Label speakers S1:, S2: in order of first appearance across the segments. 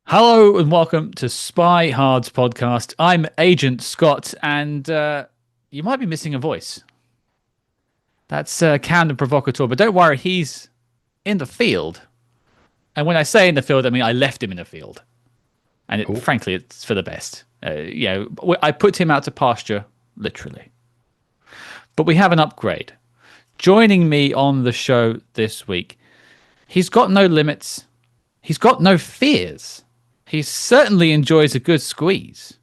S1: Hello and welcome to SpyHards podcast. I'm Agent Scott, and you might be missing a voice. That's Camden Provocateur, but don't worry, he's in the field. And when I say in the field, I mean I left him in the field, and
S2: Oh,
S1: frankly, it's for the best. I put him out to pasture, literally. But we have an upgrade. Joining me on the show this week, he's got no limits. He's got no fears. He certainly enjoys a good squeeze.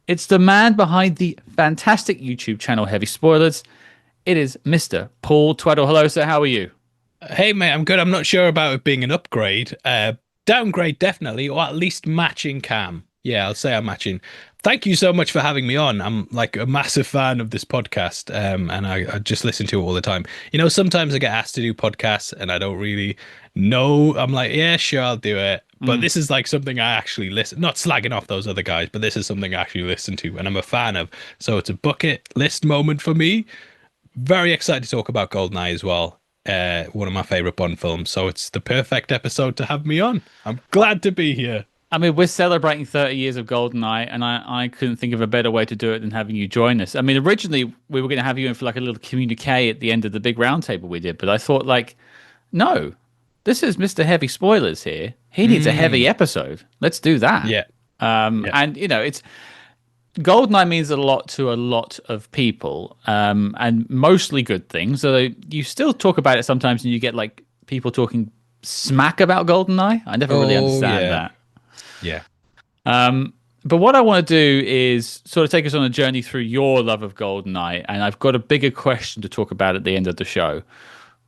S1: It's the man behind the fantastic YouTube channel Heavy Spoilers. It is Mr. Paul Tweddle. Hello, sir. How are you?
S2: hey mate, I'm good. I'm not sure about it being an upgrade. Downgrade definitely, or at least matching Cam. Yeah, I'll say I'm matching. Thank you so much for having me on. I'm like a massive fan of this podcast, and I just listen to it all the time. Sometimes I get asked to do podcasts and I don't really know. I'm like, yeah, sure, I'll do it. But
S1: Mm.
S2: this is like something I actually listen, not slagging off those other guys, but this is something I actually listen to and I'm a fan of. So it's a bucket list moment for me. Very excited to talk about GoldenEye as well. One of my favorite Bond films. So it's the perfect episode to have me on. I'm glad to be here.
S1: I mean, we're celebrating 30 years of GoldenEye, and I couldn't think of a better way to do it than having you join us. I mean, originally, we were going to have you in for like a little communique at the end of the big roundtable we did, but I thought, like, no, this is Mr. Heavy Spoilers here. He needs a heavy
S2: Mm,
S1: episode. Let's do that.
S2: yeah, yeah.
S1: And, it's GoldenEye means a lot to a lot of people, and mostly good things. So you still talk about it sometimes, and you get like people talking smack about GoldenEye. I never really
S2: Oh
S1: understand
S2: yeah,
S1: that.
S2: yeah.
S1: But what I want to do is sort of take us on a journey through your love of GoldenEye, and I've got a bigger question to talk about at the end of the show.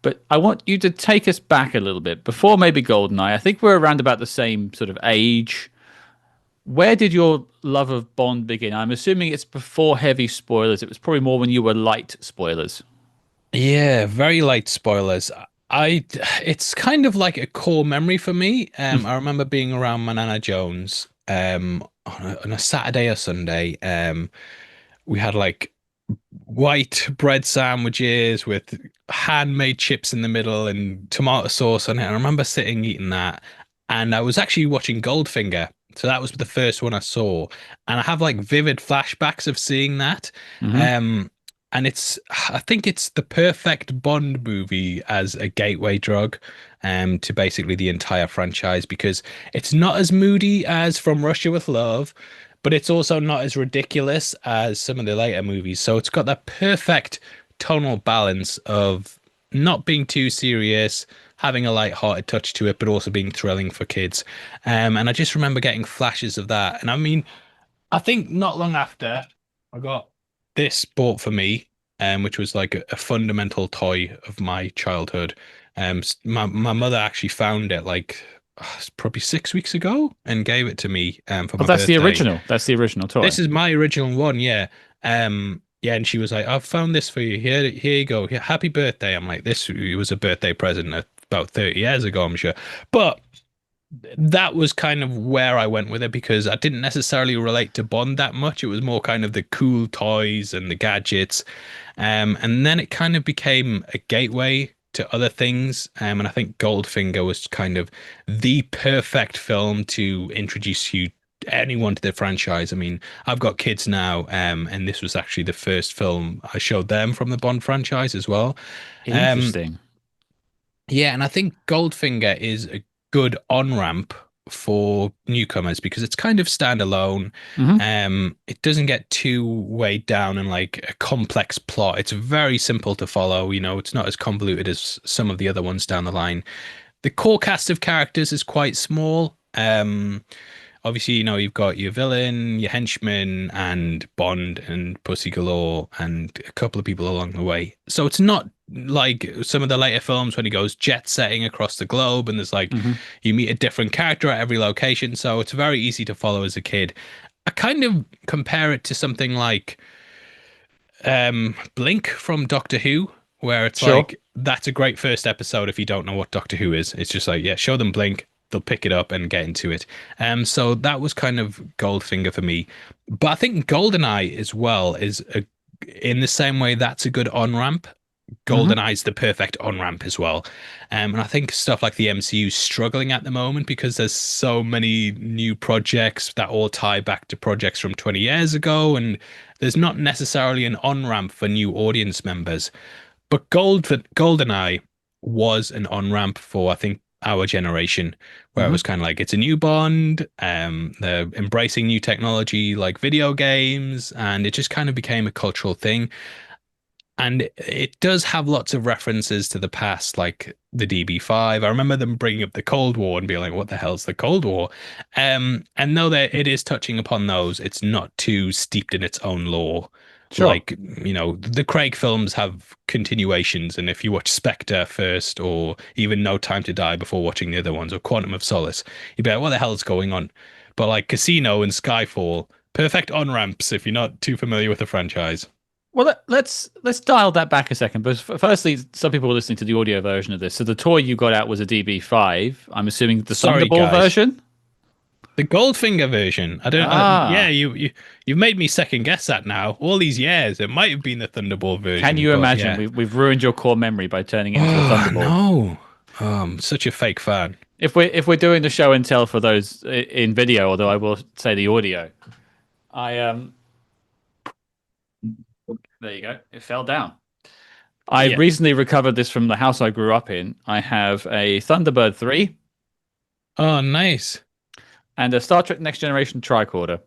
S1: But I want you to take us back a little bit before maybe GoldenEye. I think we're around about the same sort of age. Where did your love of Bond begin? I'm assuming it's before heavy spoilers. It was probably more when you were light spoilers.
S2: Yeah, very light spoilers. I it's kind of like a core memory for me. I remember being around my Nana Jones on a Saturday or Sunday. We had like white bread sandwiches with handmade chips in the middle and tomato sauce on it. I remember sitting eating that, and I was actually watching Goldfinger. So that was the first one I saw, and I have like vivid flashbacks of seeing that.
S1: Hmm.
S2: Um, and I think it's the perfect Bond movie as a gateway drug, to basically the entire franchise because it's not as moody as From Russia with Love, but it's also not as ridiculous as some of the later movies. So it's got that perfect tonal balance of not being too serious, having a light-hearted touch to it, but also being thrilling for kids. And I just remember getting flashes of that. And I mean, I think not long after I got this bought for me, which was like a fundamental toy of my childhood. My mother actually found it like probably 6 weeks ago and gave it to me for
S1: Oh,
S2: my
S1: that's the
S2: birthday.
S1: original. That's the original toy.
S2: This is my original one, yeah. Yeah, and she was like, "I've found this for you. Here you go. Here, happy birthday." I'm like, "This was a birthday present about 30 years ago, I'm sure." But that was kind of where I went with it because I didn't necessarily relate to Bond that much. It was more kind of the cool toys and the gadgets. And then it kind of became a gateway to other things. And I think Goldfinger was kind of the perfect film to introduce anyone to the franchise. I mean, I've got kids now, and this was actually the first film I showed them from the Bond franchise as well. Um,
S1: Interesting.
S2: yeah, and I think Goldfinger is a good on-ramp for newcomers because it's kind of standalone.
S1: Hmm.
S2: It doesn't get too weighed down in like a complex plot. It's very simple to follow. It's not as convoluted as some of the other ones down the line. The core cast of characters is quite small. Obviously, you've got your villain, your henchman, and Bond and Pussy Galore, and a couple of people along the way. So it's not like some of the later films when he goes jet setting across the globe, and there's like
S1: Hmm.
S2: you meet a different character at every location. So it's very easy to follow as a kid. I kind of compare it to something like Blink from Doctor Who, where it's
S1: Sure.
S2: like that's a great first episode if you don't know what Doctor Who is. It's just like, yeah, show them Blink, they'll pick it up and get into it. So that was kind of Goldfinger for me. But I think GoldenEye as well is in the same way that's a good on ramp.
S1: Hmm.
S2: GoldenEye's the perfect on-ramp as well. And I think stuff like the MCU is struggling at the moment because there's so many new projects that all tie back to projects from 20 years ago, and there's not necessarily an on-ramp for new audience members. But GoldenEye was an on-ramp for, I think, our generation, where it
S1: Hmm.
S2: was kind of like it's a new Bond, they're embracing new technology like video games, and it just kind of became a cultural thing. And it does have lots of references to the past, like the DB5. I remember them bringing up the Cold War and being like, what the hell's the Cold War? And though that it is touching upon those, it's not too steeped in its own lore.
S1: Sure.
S2: Like, the Craig films have continuations. And if you watch Spectre first, or even No Time to Die before watching the other ones, or Quantum of Solace, you'd be like, what the hell's going on? But like Casino and Skyfall, perfect on-ramps if you're not too familiar with the franchise.
S1: Well, let's dial that back a second. But firstly, some people were listening to the audio version of this. So the toy you got out was a DB5. I'm assuming the
S2: Sorry,
S1: Thunderball
S2: guys.
S1: version.
S2: The Goldfinger version. I don't. Yeah,
S1: Ah,
S2: you've made me second guess that now. All these years, it might have been the Thunderball
S1: can
S2: version,
S1: you
S2: but
S1: imagine?
S2: yeah.
S1: We've ruined your core memory by turning it into a
S2: Oh
S1: Thunderball.
S2: no. I'm such a fake fan.
S1: If we're doing the show and tell for those in video, although I will say the audio, I there you go. It fell down. I
S2: Yeah.
S1: recently recovered this from the house I grew up in. I have a Thunderbird 3
S2: Oh, nice.
S1: and a Star Trek Next Generation tricorder.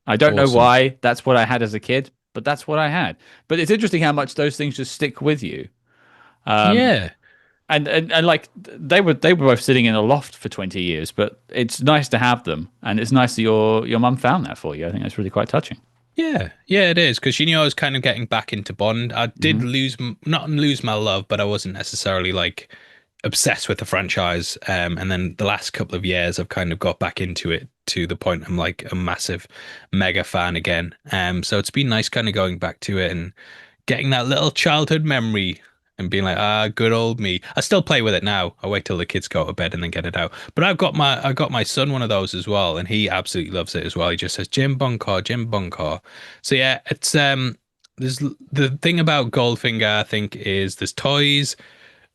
S1: I don't know
S2: Awesome.
S1: why that's what I had as a kid, but that's what I had. But it's interesting how much those things just stick with you. Um,
S2: Yeah.
S1: and like they were both sitting in a loft for 20 years, but it's nice to have them, and it's nice that your mum found that for you. I think that's really quite touching.
S2: Yeah, yeah, it is because I was kind of getting back into Bond. I did
S1: Hmm.
S2: not lose my love, but I wasn't necessarily like obsessed with the franchise. And then the last couple of years, I've kind of got back into it to the point I'm like a massive, mega fan again. So it's been nice kind of going back to it and getting that little childhood memory and being like, good old me. I still play with it now. I wait till the kids go to bed and then get it out. But I got my son one of those as well, and he absolutely loves it as well. He just says Jim Buncar, Jim Buncar. So yeah, it's there's the thing about Goldfinger, I think, is there's toys.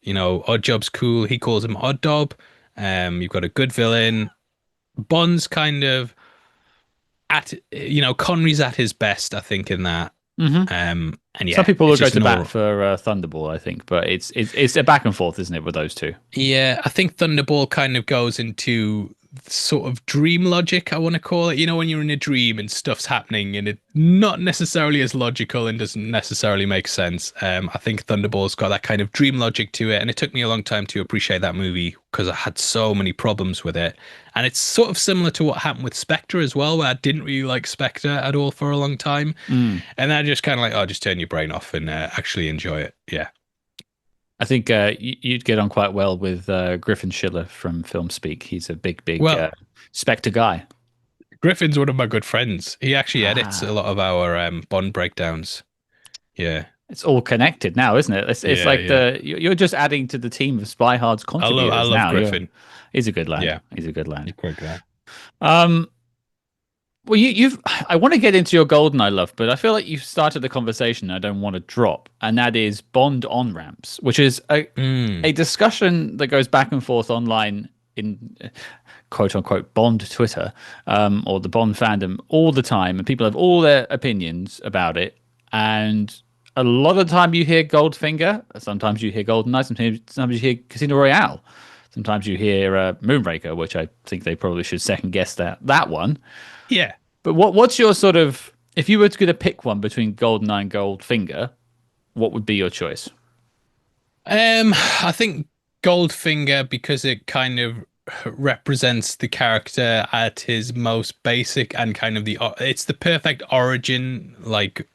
S2: Odd Job's cool. He calls him Odd Dob. You've got a good villain. Bond's kind of Connery's at his best, I think, in that.
S1: Hmm.
S2: And
S1: Some
S2: yeah,
S1: people will
S2: it's
S1: go
S2: just
S1: to
S2: an
S1: bat
S2: all.
S1: for Thunderball, I think, but it's a back and forth, isn't it, with those two?
S2: Yeah, I think Thunderball kind of goes into sort of dream logic, I want to call it. When you're in a dream and stuff's happening and it not necessarily as logical and doesn't necessarily make sense. I think Thunderball's got that kind of dream logic to it, and it took me a long time to appreciate that movie because I had so many problems with it. And it's sort of similar to what happened with Spectre as well, where I didn't really like Spectre at all for a long time,
S1: Mm.
S2: and then I just kind of like, oh, just turn your brain off and actually enjoy it. Yeah.
S1: I think you'd get on quite well with Griffin Schiller from Film Speak. He's a big
S2: Well,
S1: Spectre guy.
S2: Griffin's one of my good friends. He actually edits a
S1: Ah,
S2: lot of our Bond breakdowns. Yeah,
S1: it's all connected now, isn't it? It's
S2: yeah,
S1: like
S2: yeah.
S1: you're just adding to the team of SpyHards
S2: I
S1: contributors
S2: love
S1: now. You're
S2: Griffin.
S1: He's a good lad.
S2: Yeah,
S1: He's a good lad.
S2: he's quite good.
S1: Um, well, you've I want to get into your GoldenEye love, but I feel like you've started the conversation I don't want to drop, and that is Bond on ramps, which is a
S2: Mm,
S1: discussion that goes back and forth online in quote unquote Bond Twitter, or the Bond fandom all the time, and people have all their opinions about it. And a lot of the time you hear Goldfinger, sometimes you hear GoldenEye, sometimes you hear Casino Royale, sometimes you hear Moonraker, which I think they probably should second guess that one.
S2: yeah.
S1: But what's your sort of if you were to pick one between GoldenEye and Goldfinger, what would be your choice?
S2: I think Goldfinger because it kind of represents the character at his most basic and kind of it's the perfect origin. Like,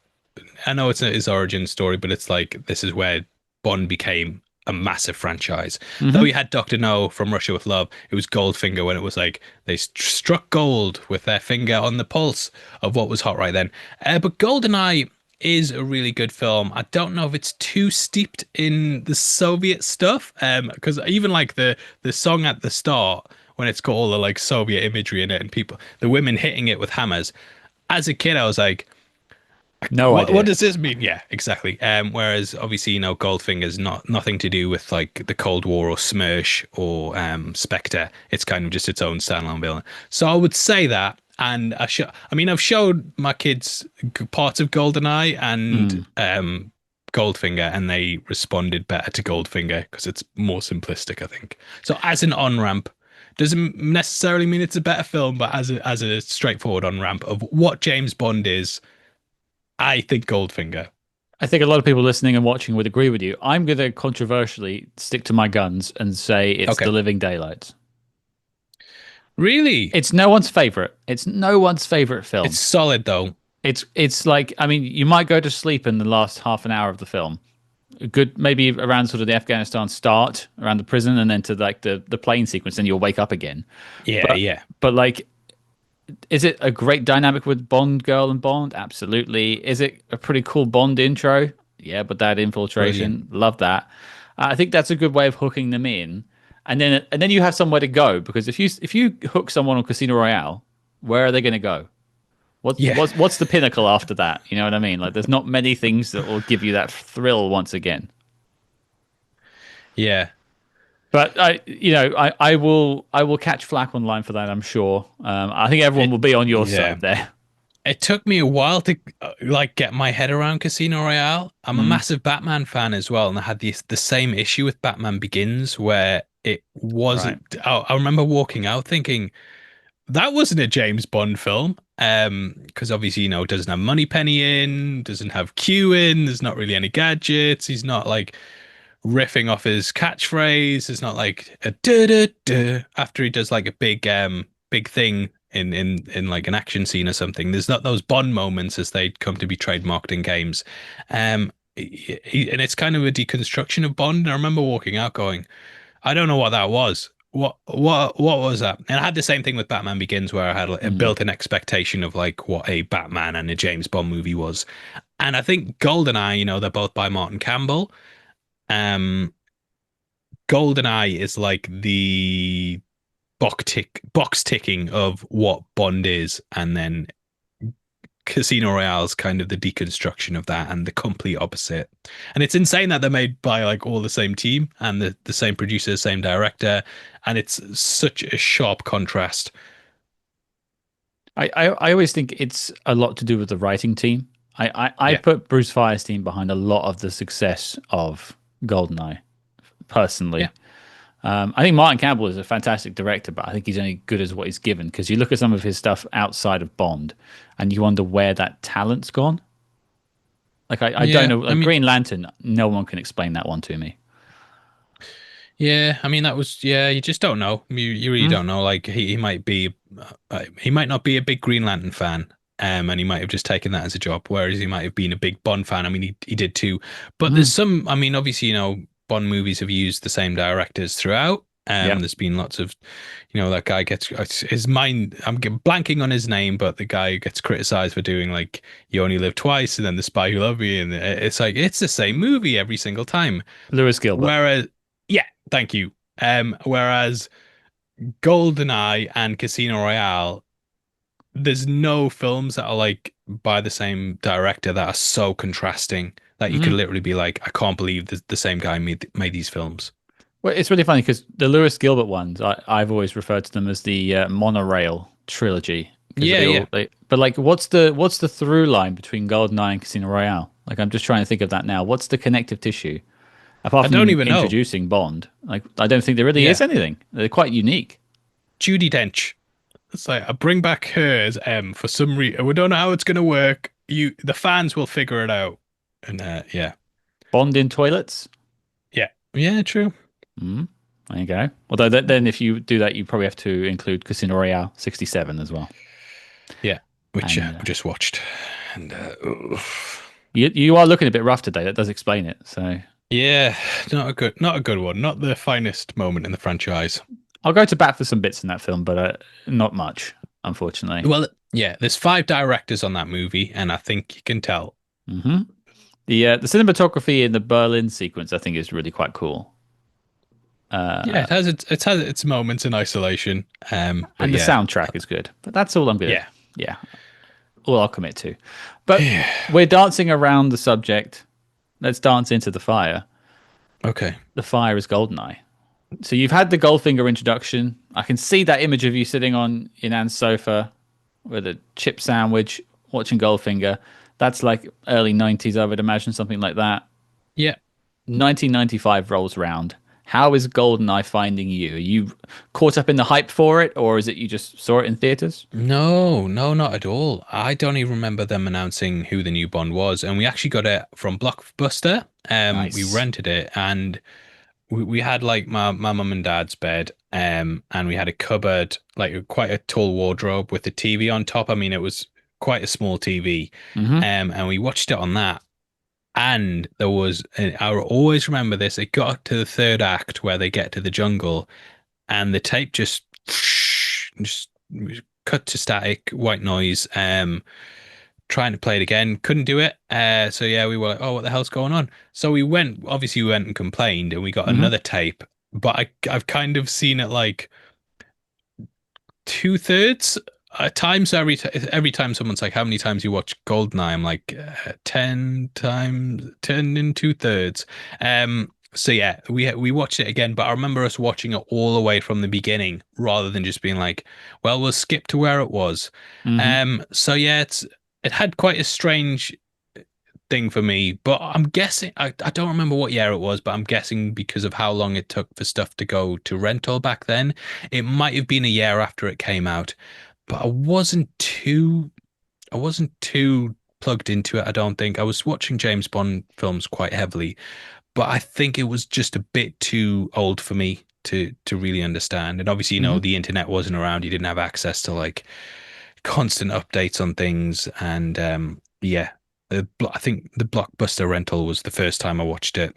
S2: I know it's not his origin story, but it's like this is where Bond became a massive franchise. Though
S1: Hmm.
S2: you had Dr. No from Russia with Love, it was Goldfinger when it was like they struck gold with their finger on the pulse of what was hot right then. But GoldenEye is a really good film. I don't know if it's too steeped in the Soviet stuff, because even like the song at the start when it's got all the like Soviet imagery in it and the women hitting it with hammers. As a kid, I was like,
S1: No
S2: What
S1: idea.
S2: does this mean? Yeah, exactly. Whereas obviously, Goldfinger's nothing to do with like the Cold War or Smersh or Spectre. It's kind of just its own standalone villain. So I would say that, and I've showed my kids parts of GoldenEye and
S1: Mm.
S2: Goldfinger, and they responded better to Goldfinger because it's more simplistic, I think. So as an on ramp, doesn't necessarily mean it's a better film, but as a straightforward on ramp of what James Bond is, I think Goldfinger.
S1: I think a lot of people listening and watching would agree with you. I'm going to controversially stick to my guns and say it's The
S2: Okay.
S1: Living Daylights.
S2: Really?
S1: It's no one's favorite. It's no one's favorite
S2: It's
S1: film.
S2: solid though.
S1: It's like, I mean, you might go to sleep in the last half an hour of the film. Good, maybe around sort of the Afghanistan start, around the prison, and then to like the plane sequence, then you'll wake up again.
S2: Yeah,
S1: But
S2: yeah.
S1: but like, is it a great dynamic with Bond girl and Bond? Absolutely. Is it a pretty cool Bond intro? Yeah, but that
S2: Brilliant.
S1: infiltration, love that. I think that's a good way of hooking them in, and then you have somewhere to go because if you hook someone on Casino Royale, where are they going to go? What's
S2: Yeah.
S1: what's what's the pinnacle after that? You know what I mean? Like, there's not many things that will give you that thrill once again.
S2: Yeah.
S1: But I will catch flack online for that. I'm sure. I think everyone
S2: It
S1: will be on your
S2: yeah.
S1: side there.
S2: It took me a while to like get my head around Casino Royale. I'm a
S1: Mm,
S2: massive Batman fan as well, and I had the same issue with Batman Begins where it
S1: right.
S2: wasn't. I remember walking out thinking that wasn't a James Bond film. Because obviously, it doesn't have Moneypenny in, doesn't have Q in, there's not really any gadgets. He's not like riffing off his catchphrase. It's not like a da da da after he does like a big thing in like an action scene or something. There's not those Bond moments as they come to be trademarked in games. And it's kind of a deconstruction of Bond. And I remember walking out going, I don't know what that was. What was that? And I had the same thing with Batman Begins, where I had like, a
S1: Mm.
S2: built-in expectation of like what a Batman and a James Bond movie was. And I think GoldenEye, they're both by Martin Campbell. Um, GoldenEye is like the box ticking of what Bond is, and then Casino Royale is kind of the deconstruction of that and the complete opposite. And it's insane that they're made by like all the same team and the same producer, same director, and it's such a sharp contrast.
S1: I always think it's a lot to do with the writing team. I
S2: Yeah,
S1: put Bruce Firestein behind a lot of the success of GoldenEye,
S2: yeah,
S1: personally. I think Martin Campbell is a fantastic director, but I think he's only good as what he's given because you look at some of his stuff outside of Bond and you wonder where that talent's gone. Like, I don't
S2: yeah.
S1: know.
S2: I
S1: Like,
S2: mean,
S1: Green Lantern, no one can explain that one to me.
S2: yeah. I mean, that was yeah. You just don't know. You really
S1: Mm.
S2: don't know. Like he might not be a big Green Lantern fan. And he might have just taken that as a job, whereas he might have been a big Bond fan. I mean, he did too. But there's
S1: Mm.
S2: some, I mean, obviously, Bond movies have used the same directors throughout.
S1: Yep.
S2: There's been lots of, that guy gets his mind. Blanking on his name, but the guy who gets criticized for doing like "You Only Live Twice" and then "The Spy Who Loved Me," and it's like it's the same movie every single time.
S1: Lewis Gilbert.
S2: Whereas, yeah, thank you. Whereas GoldenEye and Casino Royale, there's no films that are like by the same director that are so contrasting that you could
S1: Mm.
S2: literally be like, I can't believe the same guy made these films.
S1: Well, it's really funny because the Lewis Gilbert ones, I've always referred to them as the monorail trilogy because
S2: Yeah, yeah.
S1: but like, what's the through line between GoldenEye and Casino Royale? Like, I'm just trying to think of that now. What's the connective tissue apart
S2: I don't
S1: from
S2: even know.
S1: introducing Bond? Like, I don't think there really is
S2: Yeah.
S1: anything. They're quite unique.
S2: Judy Dench. It's like I bring back her as M for some reason. We don't know how it's gonna work. The fans will figure it out. And yeah.
S1: Bond in toilets.
S2: Yeah. Yeah, true.
S1: Mm, there you go. Although then if you do that, you probably have to include Casino Royale 67 as well.
S2: Yeah. Which
S1: And
S2: we just watched. And
S1: you are looking a bit rough today. That does explain it. So
S2: yeah, not a good one. Not the finest moment in the franchise.
S1: I'll go to bat for some bits in that film, but not much, unfortunately.
S2: Well, yeah, there's 5 directors on that movie, and I think you can tell.
S1: Hmm. The cinematography in the Berlin sequence, I think, is really quite cool.
S2: Yeah,
S1: Uh,
S2: it has its moments in isolation. But
S1: and the
S2: yeah,
S1: soundtrack is good. But that's all I'm gonna.
S2: yeah,
S1: Yeah. all I'll commit to. But we're dancing around the subject. Let's dance into the fire.
S2: Okay.
S1: The fire is GoldenEye. So you've had the Goldfinger introduction. I can see that image of you sitting on your nan's sofa with a chip sandwich watching Goldfinger. That's like early 90s, I would imagine, something like that.
S2: Yeah.
S1: 1995 rolls round. How is GoldenEye finding you? Are you caught up in the hype for it, or is it you just saw it in theaters?
S2: No, no, not at all. I don't even remember them announcing who the new Bond was, and we actually got it from Blockbuster. We
S1: Nice.
S2: rented it, and we had like my mum and dad's bed, and we had a cupboard, like quite a tall wardrobe with a TV on top. I mean, it was quite a small TV,
S1: Hmm.
S2: and we watched it on that. And there was, and I always remember this. It got to the third act where they get to the jungle, and the tape just cut to static, white noise. Trying to play it again, couldn't do it. So yeah, we were like, oh, what the hell's going on? So we went and complained, and we got
S1: Hmm.
S2: another tape. But I've kind of seen it like two-thirds times every time someone's like, how many times you watch Goldeneye? I'm like, 10 times, 10 and two-thirds. So yeah, we watched it again, but I remember us watching it all the way from the beginning rather than just being like, well, we'll skip to where it was.
S1: Hmm.
S2: So yeah, it had quite a strange thing for me, but I'm guessing I don't remember what year it was, but I'm guessing because of how long it took for stuff to go to rental back then, it might have been a year after it came out. But I wasn't too plugged into it, I don't think. I was watching James Bond films quite heavily, but I think it was just a bit too old for me to really understand. And obviously,
S1: Hmm.
S2: the internet wasn't around. You didn't have access to like constant updates on things. And yeah, I think the Blockbuster rental was the first time I watched it.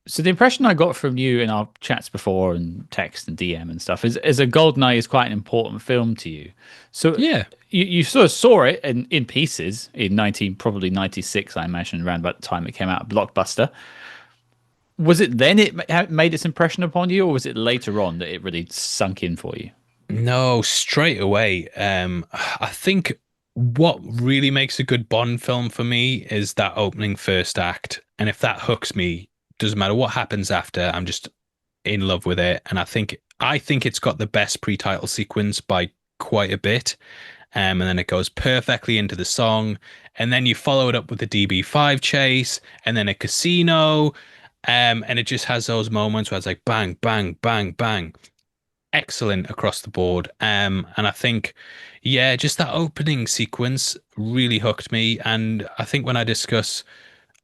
S1: So the impression I got from you in our chats before and text and DM and stuff is a GoldenEye is quite an important film to you. So
S2: Yeah.
S1: you sort of saw it in pieces in probably 96, I imagine, around about the time it came out, Blockbuster. Was it then it made its impression upon you, or was it later on that it really sunk in for you?
S2: No, straight away. I think what really makes a good Bond film for me is that opening first act. And if that hooks me, doesn't matter what happens after, I'm just in love with it. And I think it's got the best pre-title sequence by quite a bit. And then it goes perfectly into the song. And then you follow it up with a DB5 chase and then a casino. And it just has those moments where it's like bang, bang, bang, bang, excellent across the board. And I think, yeah, just that opening sequence really hooked me. And I think when I discuss,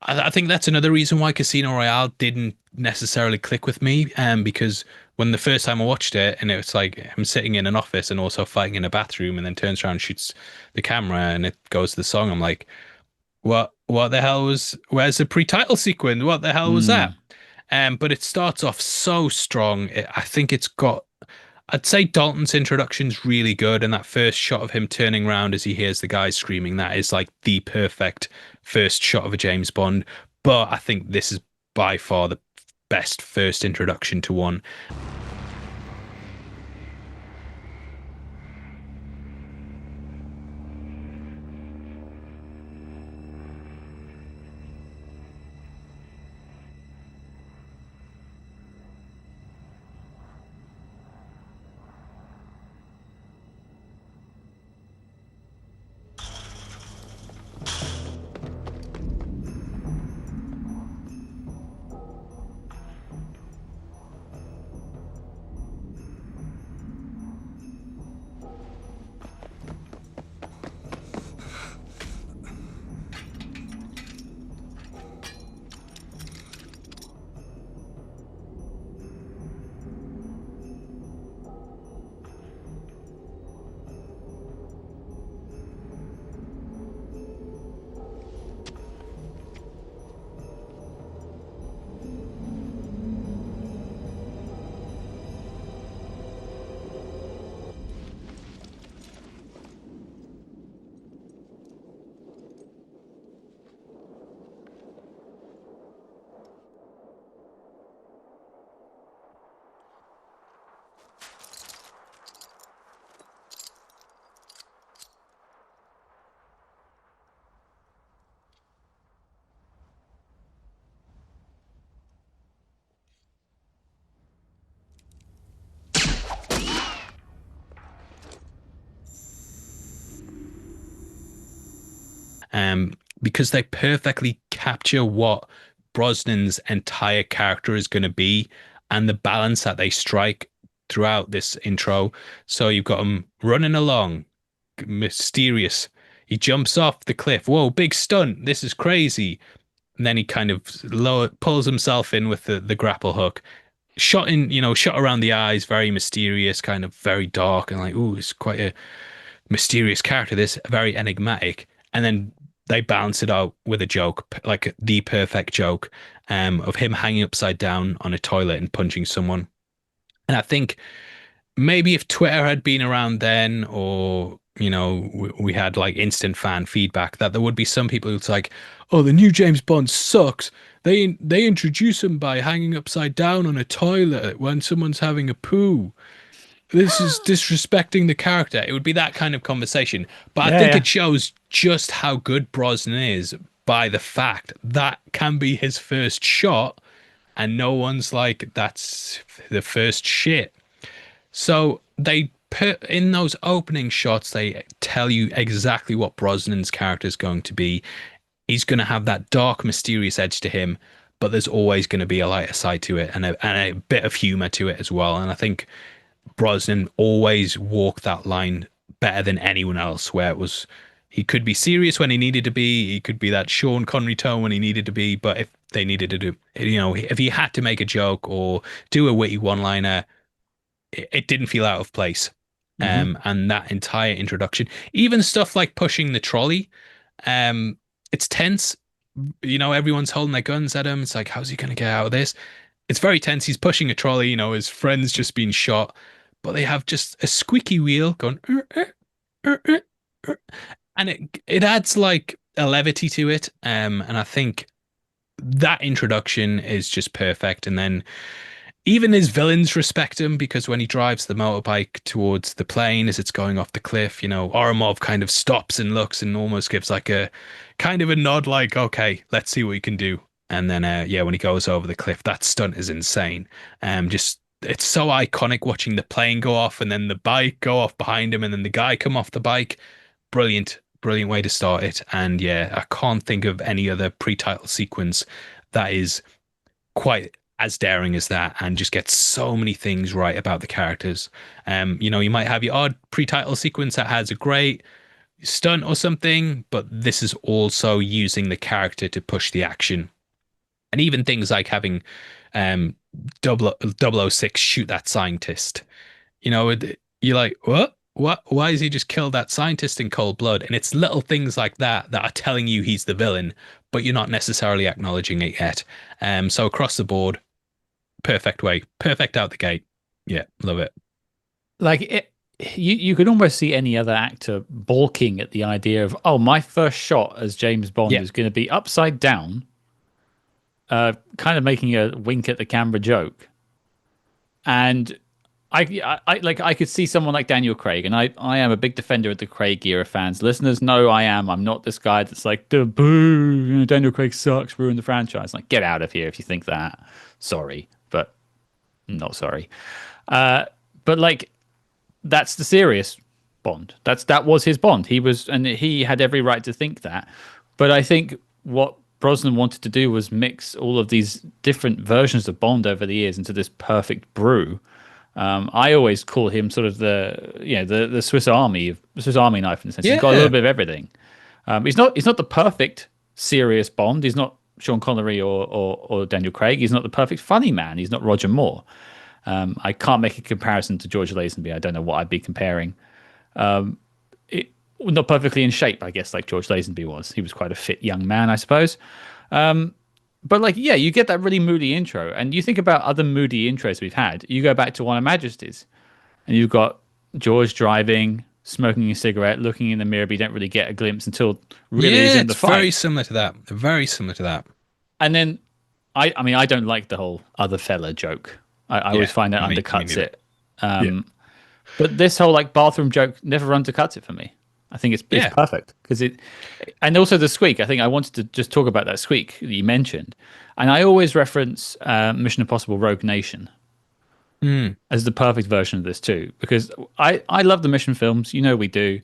S2: I think that's another reason why Casino Royale didn't necessarily click with me. Because when the first time I watched it, and it's like I'm sitting in an office and also fighting in a bathroom, and then turns around and shoots the camera, and it goes to the song. I'm like, what the hell was? Where's the pre-title sequence? What the hell was that?
S1: Mm.
S2: But it starts off so strong. I think it's got. I'd say Dalton's introduction's really good, and that first shot of him turning around as he hears the guy screaming, that is like the perfect first shot of a James Bond. But I think this is by far the best first introduction to one. because they perfectly capture what Brosnan's entire character is going to be and the balance that they strike throughout this intro. So you've got him running along, mysterious. He jumps off the cliff. Whoa, big stunt. This is crazy. And then he kind of pulls himself in with the grapple hook. Shot in, shot around the eyes, very mysterious, kind of very dark, and like, ooh, it's quite a mysterious character, this very enigmatic. And then they balance it out with a joke, like the perfect joke, of him hanging upside down on a toilet and punching someone. And I think maybe if Twitter had been around then, or we had like instant fan feedback, that there would be some people who's like, oh, the new James Bond sucks. They introduce him by hanging upside down on a toilet when someone's having a poo. This is disrespecting the character. It would be that kind of conversation. But I think
S1: Yeah.
S2: it shows just how good Brosnan is by the fact that can be his first shot, and no one's like, that's the first shit. So they put in those opening shots, they tell you exactly what Brosnan's character is going to be. He's going to have that dark, mysterious edge to him, but there's always going to be a lighter side to it, and a bit of humor to it as well. And I think Brosnan always walked that line better than anyone else, where it was, he could be serious when he needed to be, he could be that Sean Connery tone when he needed to be, but if they needed to do, if he had to make a joke or do a witty one-liner, it didn't feel out of place. And that entire introduction, even stuff like pushing the trolley, it's tense. Everyone's holding their guns at him. It's like, how's he going to get out of this? It's very tense. He's pushing a trolley. His friend's just been shot, but they have just a squeaky wheel going, and it adds like a levity to it. And I think that introduction is just perfect. And then even his villains respect him, because when he drives the motorbike towards the plane as it's going off the cliff, Oromov kind of stops and looks and almost gives like a kind of a nod, like, okay, let's see what he can do. And then, when he goes over the cliff, that stunt is insane. Just it's so iconic watching the plane go off and then the bike go off behind him and then the guy come off the bike. Brilliant, brilliant way to start it. And yeah, I can't think of any other pre-title sequence that is quite as daring as that and just gets so many things right about the characters. You might have your odd pre-title sequence that has a great stunt or something, but this is also using the character to push the action. And even things like having 006 shoot that scientist. You're like, what? What? Why has he just killed that scientist in cold blood? And it's little things like that that are telling you he's the villain, but you're not necessarily acknowledging it yet. So across the board, perfect way, perfect out the gate. Yeah, love it.
S1: Like you could almost see any other actor balking at the idea of, oh, my first shot as James Bond is going to be upside down, kind of making a wink at the camera joke. And I could see someone like Daniel Craig, and I am a big defender of the Craig era fans. Listeners know I am. I'm not this guy that's like, the boo, Daniel Craig sucks, ruined the franchise. Like, get out of here if you think that. Sorry, but not sorry. But like, that's the serious Bond. That was his Bond. He had every right to think that. But I think what Brosnan wanted to do was mix all of these different versions of Bond over the years into this perfect brew. I always call him sort of the Swiss Army knife in a sense. He's got a little bit of everything. He's not the perfect serious Bond. He's not Sean Connery or Daniel Craig. He's not the perfect funny man. He's not Roger Moore. I can't make a comparison to George Lazenby. I don't know what I'd be comparing. Not perfectly in shape, I guess, like George Lazenby was. He was quite a fit young man, I suppose. But like, yeah, you get that really moody intro, and you think about other moody intros we've had. You go back to One of Majesty's, and you've got George driving, smoking a cigarette, looking in the mirror, but you don't really get a glimpse until really he's in the fight.
S2: Very similar to that. Very similar to that.
S1: And then, I mean, I don't like the whole other fella joke. I always find that undercuts it. But this whole like bathroom joke never undercuts it for me. I think it's perfect because and also the squeak. I think I wanted to just talk about that squeak that you mentioned, and I always reference Mission Impossible: Rogue Nation as the perfect version of this too, because I love the Mission films. We do.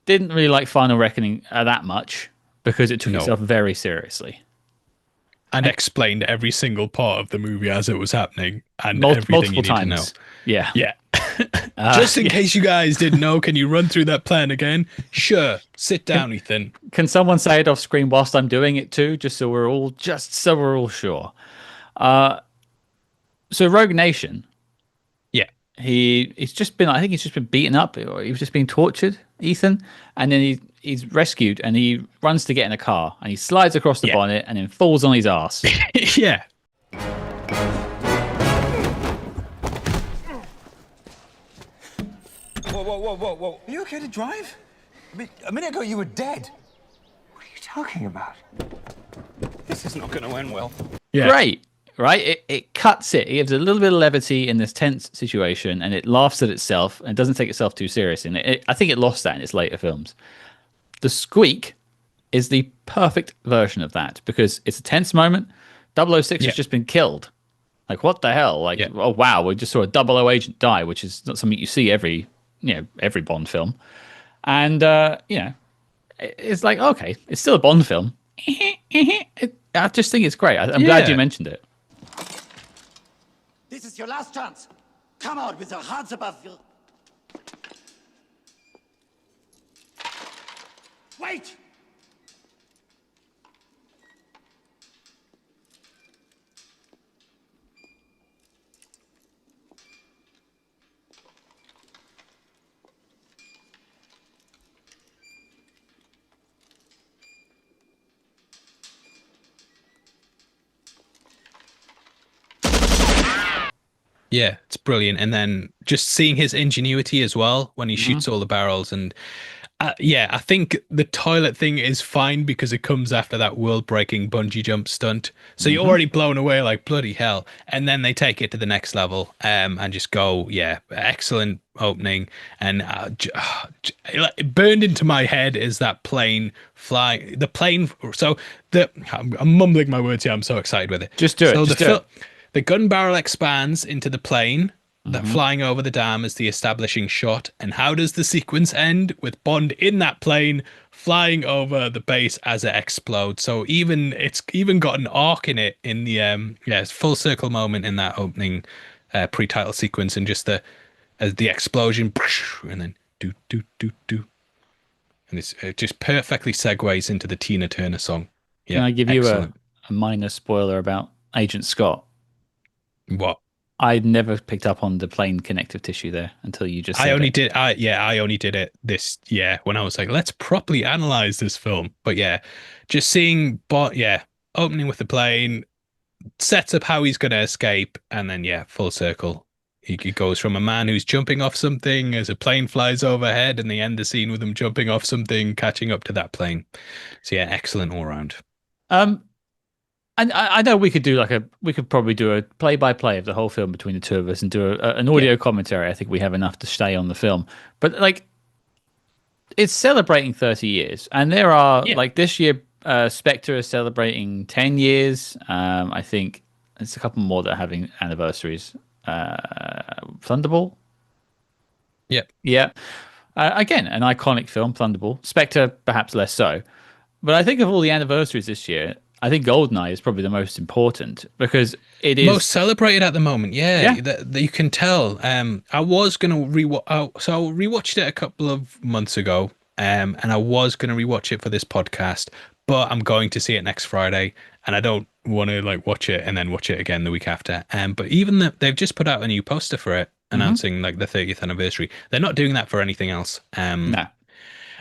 S1: didn't really like Final Reckoning that much because it took
S2: No.
S1: itself very seriously.
S2: And explained every single part of the movie as it was happening and everything
S1: Multiple
S2: you need to know.
S1: times. Yeah.
S2: Yeah. Just in
S1: yeah.
S2: case you guys didn't know, can you run through that plan again? Sure. Sit down, Ethan.
S1: Can someone say it off screen whilst I'm doing it too, just so we're all sure? So Rogue Nation,
S2: Yeah.
S1: he's just been, I think he's just been beaten up, or he was just being tortured, Ethan, and then he's rescued and he runs to get in a car and he slides across the bonnet and then falls on his ass.
S2: Yeah.
S3: Whoa. Are you okay to drive? I mean, a minute ago you were dead. What are you talking about? This is not going to end well.
S2: Yeah.
S1: Great, right? It cuts it. It gives a little bit of levity in this tense situation and it laughs at itself and doesn't take itself too seriously. And I think it lost that in its later films. The Squeak is the perfect version of that because it's a tense moment. 006 has just been killed. Like, what the hell? Like, oh, wow, we just saw a 00 agent die, which is not something you see every Bond film. And, it's like, okay, it's still a Bond film. I just think it's great. I'm glad you mentioned it.
S4: This is your last chance. Come out with your hands above your... Wait!
S2: Yeah, it's brilliant. And then just seeing his ingenuity as well when he shoots all the barrels. And I think the toilet thing is fine because it comes after that world-breaking bungee jump stunt. So you're already blown away like bloody hell. And then they take it to the next level and just go, excellent opening. And it burned into my head is that plane flying. The plane. So I'm mumbling my words here. I'm so excited with it.
S1: Just do it.
S2: The gun barrel expands into the plane that flying over the dam is the establishing shot. And how does the sequence end? With Bond in that plane flying over the base as it explodes. So it's even got an arc in it in the full circle moment in that opening pre-title sequence, and just the explosion and then do. And it just perfectly segues into the Tina Turner song. Yeah,
S1: Can I give you
S2: excellent.
S1: a minor spoiler about Agent Scott?
S2: What?
S1: I never picked up on the plane connective tissue there until you just said
S2: I only did it this when I was like, let's properly analyze this film. But just seeing opening with the plane sets up how he's going to escape, and then full circle. He goes from a man who's jumping off something as a plane flies overhead, and they end the scene with him jumping off something, catching up to that plane. So excellent all round.
S1: And I know we could probably do a play-by-play of the whole film between the two of us and do an audio commentary. I think we have enough to stay on the film. But it's celebrating 30 years. And there are, this year, Spectre is celebrating 10 years. I think there's a couple more that are having anniversaries. Thunderball?
S2: Yep.
S1: Yeah. Again, an iconic film, Thunderball. Spectre, perhaps less so. But I think of all the anniversaries this year, I think GoldenEye is probably the most important because it is
S2: most celebrated at the moment. That you can tell. I was going to rewatch. So I rewatched it a couple of months ago, and I was going to rewatch it for this podcast, but I'm going to see it next Friday, and I don't want to watch it and then watch it again the week after. But even they've just put out a new poster for it, announcing the 30th anniversary. They're not doing that for anything else.
S1: No.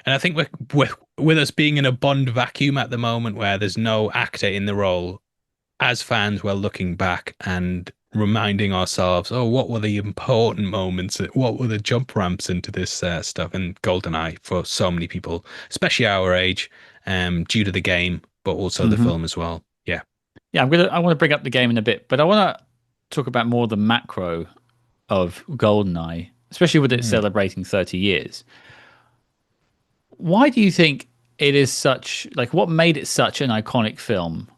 S2: And I think with us being in a Bond vacuum at the moment where there's no actor in the role, as fans, we're looking back and reminding ourselves, what were the important moments? What were the jump ramps into this stuff? And GoldenEye for so many people, especially our age, due to the game, but also the film as well. Yeah.
S1: Yeah, I want to bring up the game in a bit, but I want to talk about more the macro of GoldenEye, especially with it celebrating 30 years. Why do you think it is such, what made it such an iconic film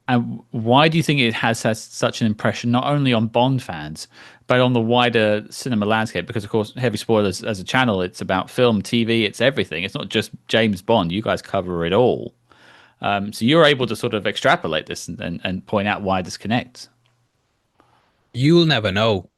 S1: And why do you think it has such an impression, not only on Bond fans, but on the wider cinema landscape? Because, of course, Heavy Spoilers as a channel, it's about film, TV, it's everything. It's not just James Bond. You guys cover it all. So you're able to sort of extrapolate this and point out why this connects.
S2: You'll never know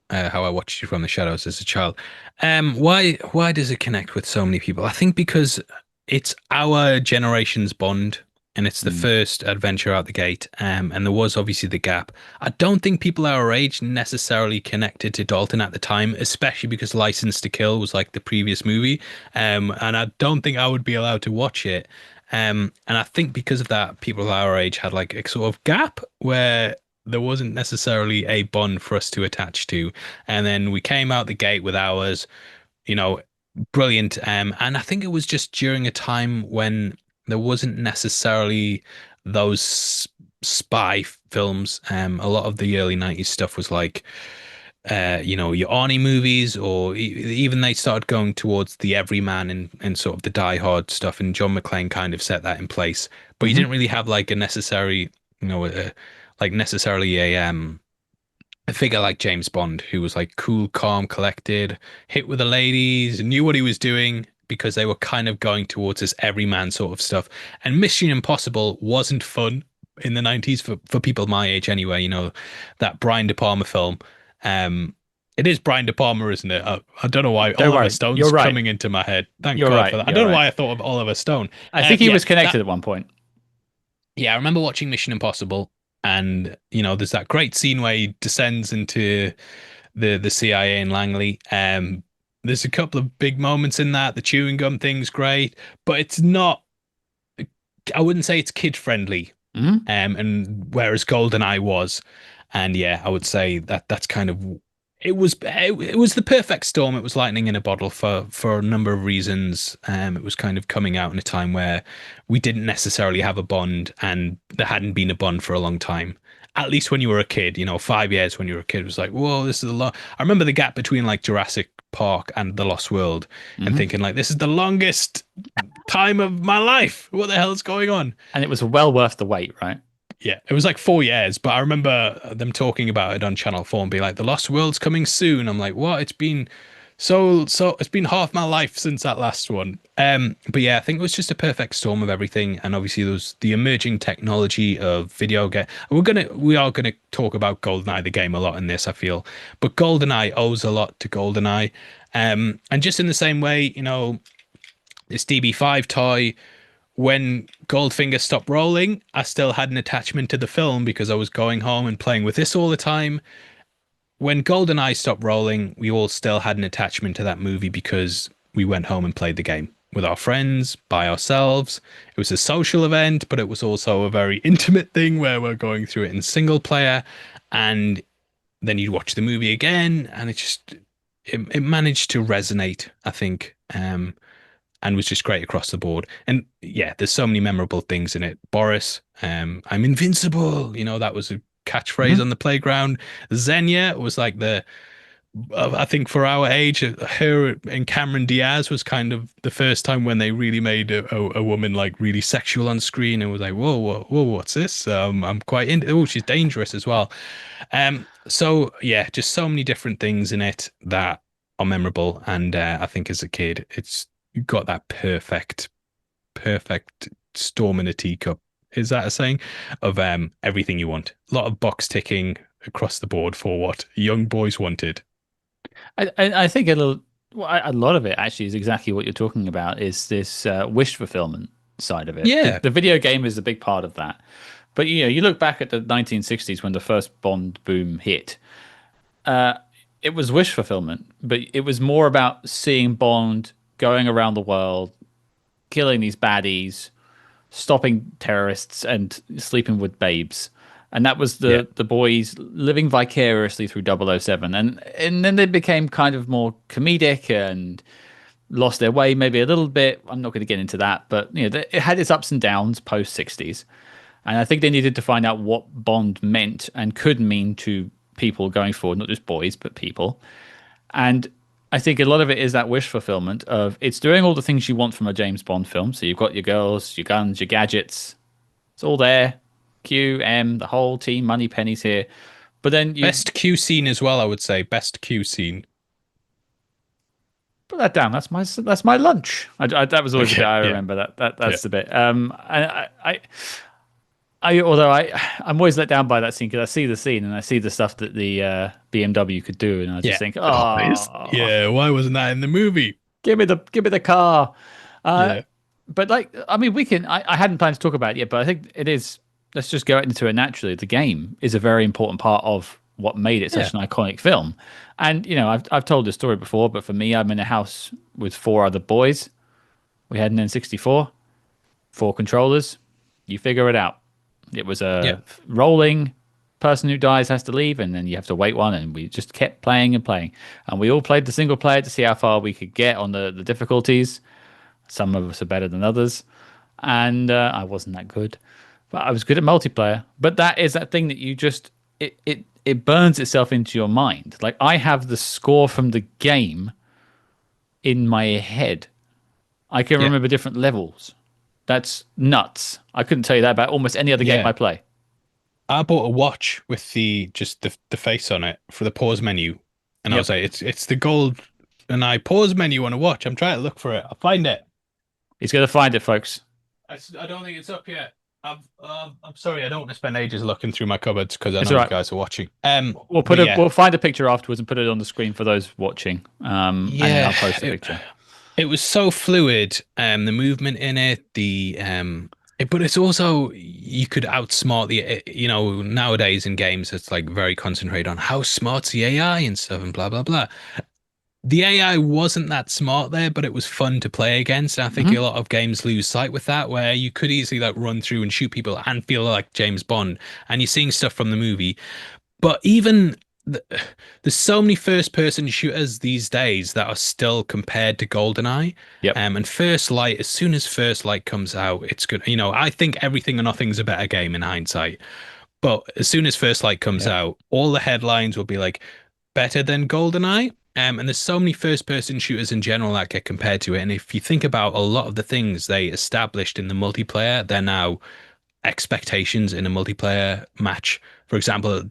S2: how I watched you from the shadows as a child. Why does it connect with so many people? I think because it's our generation's Bond, and it's the first adventure out the gate. And there was obviously the gap. I don't think people our age necessarily connected to Dalton at the time, especially because License to Kill was like the previous movie. And I don't think I would be allowed to watch it. And I think because of that, people our age had like a sort of gap where there wasn't necessarily a Bond for us to attach to. And then we came out the gate with ours, you know, brilliant. And I think it was just during a time when there wasn't necessarily those spy films. A lot of the early 90s stuff was like, your Arnie movies, or even they started going towards the everyman and sort of the Die Hard stuff. And John McClane kind of set that in place. But you didn't really have like a necessary, necessarily a figure like James Bond, who was like cool, calm, collected, hit with the ladies, knew what he was doing, because they were kind of going towards this everyman sort of stuff. And Mission Impossible wasn't fun in the 90s for people my age anyway. You know, that Brian De Palma film. It is Brian De Palma, isn't it? I don't know why Oliver Stone's coming into my head. Thank God for that. I don't know why I thought of Oliver Stone.
S1: I think he was connected at one point. Yeah,
S2: I remember watching Mission Impossible, and there's that great scene where he descends into the CIA in Langley. There's a couple of big moments in that. The chewing gum thing's great, but it's not. I wouldn't say it's kid friendly. And whereas GoldenEye was, and yeah, I would say that's kind of it was the perfect storm. It was lightning in a bottle for a number of reasons. It was kind of coming out in a time where we didn't necessarily have a Bond, and there hadn't been a Bond for a long time. At least when you were a kid, 5 years when you were a kid, it was like, whoa, this is a lot. I remember the gap between like Jurassic Park and The Lost World, and thinking like, this is the longest time of my life. What the hell is going on?
S1: And it was well worth the wait, right?
S2: Yeah, it was like 4 years, but I remember them talking about it on Channel 4 and be like, The Lost World's coming soon. I'm like, what? It's been so it's been half my life since that last one. But yeah, I think it was just a perfect storm of everything. And obviously there was the emerging technology of video game. We are gonna talk about GoldenEye the game a lot in this, I feel. But GoldenEye owes a lot to GoldenEye. And just in the same way, this DB5 toy, when Goldfinger stopped rolling, I still had an attachment to the film because I was going home and playing with this all the time. When GoldenEye stopped rolling, we all still had an attachment to that movie because we went home and played the game with our friends, by ourselves. It was a social event, but it was also a very intimate thing where we're going through it in single player. And then you'd watch the movie again, and it managed to resonate, I think. And was just great across the board. And yeah, there's so many memorable things in it. Boris, I'm invincible. That was a catchphrase on the playground. Xenia was like I think for our age, her and Cameron Diaz was kind of the first time when they really made a woman like really sexual on screen, and was like, whoa, what's this? I'm quite into. Oh, she's dangerous as well. So yeah, just so many different things in it that are memorable. And I think as a kid, you got that perfect storm in a teacup. Is that a saying? Of everything you want. A lot of box ticking across the board for what young boys wanted.
S1: I think a lot of it actually is exactly what you're talking about, is this wish fulfillment side of it.
S2: Yeah.
S1: The video game is a big part of that. But you look back at the 1960s when the first Bond boom hit. It was wish fulfillment, but it was more about seeing Bond going around the world, killing these baddies, stopping terrorists, and sleeping with babes. And that was the boys living vicariously through 007. And then they became kind of more comedic and lost their way maybe a little bit. I'm not going to get into that, but it had its ups and downs post 60s. And I think they needed to find out what Bond meant and could mean to people going forward, not just boys, but people. And I think a lot of it is that wish fulfillment of it's doing all the things you want from a James Bond film. So you've got your girls, your guns, your gadgets. It's all there. Q, M, the whole team, Money Penny's here. But then you
S2: Best Q scene as well, I would say. Best Q scene.
S1: put that down. That's my lunch. That was always the
S2: Okay,
S1: I
S2: yeah.
S1: remember that's the bit. Although I'm always let down by that scene because I see the scene and I see the stuff that the BMW could do, and I just think,
S2: Yeah, why wasn't that in the movie?
S1: give me the car.
S2: Yeah.
S1: But like, I mean, we can. I hadn't planned to talk about it yet, but I think it is. Let's just go into it naturally. The game is a very important part of what made it such an iconic film. And you know, I've told this story before, but for me, I'm in a house with 4 other boys. We had an N64, 4 controllers. You figure it out. It was a rolling. Person who dies has to leave, and then you have to wait one. And we just kept playing and playing, and we all played the single player to see how far we could get on the difficulties. Some of us are better than others, and I wasn't that good, but I was good at multiplayer. But that is that thing that you just it burns itself into your mind. Like I have the score from the game in my head. I can remember different levels. That's nuts. I couldn't tell you that about almost any other game I play.
S2: I bought a watch with the face on it for the pause menu, and I was like, it's the GoldenEye pause menu on a watch. I'm trying to look for it. I'll find it.
S1: He's gonna find it, folks.
S2: I don't think it's up yet. I'm sorry. I don't want to spend ages looking through my cupboards because I know you guys are watching.
S1: We'll find a picture afterwards and put it on the screen for those watching. And then I'll post the picture.
S2: It was so fluid. The movement in it, but it's also, you could outsmart nowadays in games, it's like very concentrated on how smart's the AI and stuff and blah, blah, blah. The AI wasn't that smart there, but it was fun to play against. And I think a lot of games lose sight with that, where you could easily like run through and shoot people and feel like James Bond, and you're seeing stuff from the movie. But even there's so many first-person shooters these days that are still compared to GoldenEye. And First Light, as soon as First Light comes out, it's good. You know, I think Everything or Nothing's a better game in hindsight. But as soon as First Light comes out, all the headlines will be like, better than GoldenEye. And there's so many first-person shooters in general that get compared to it. And if you think about a lot of the things they established in the multiplayer, they're now expectations in a multiplayer match. For example,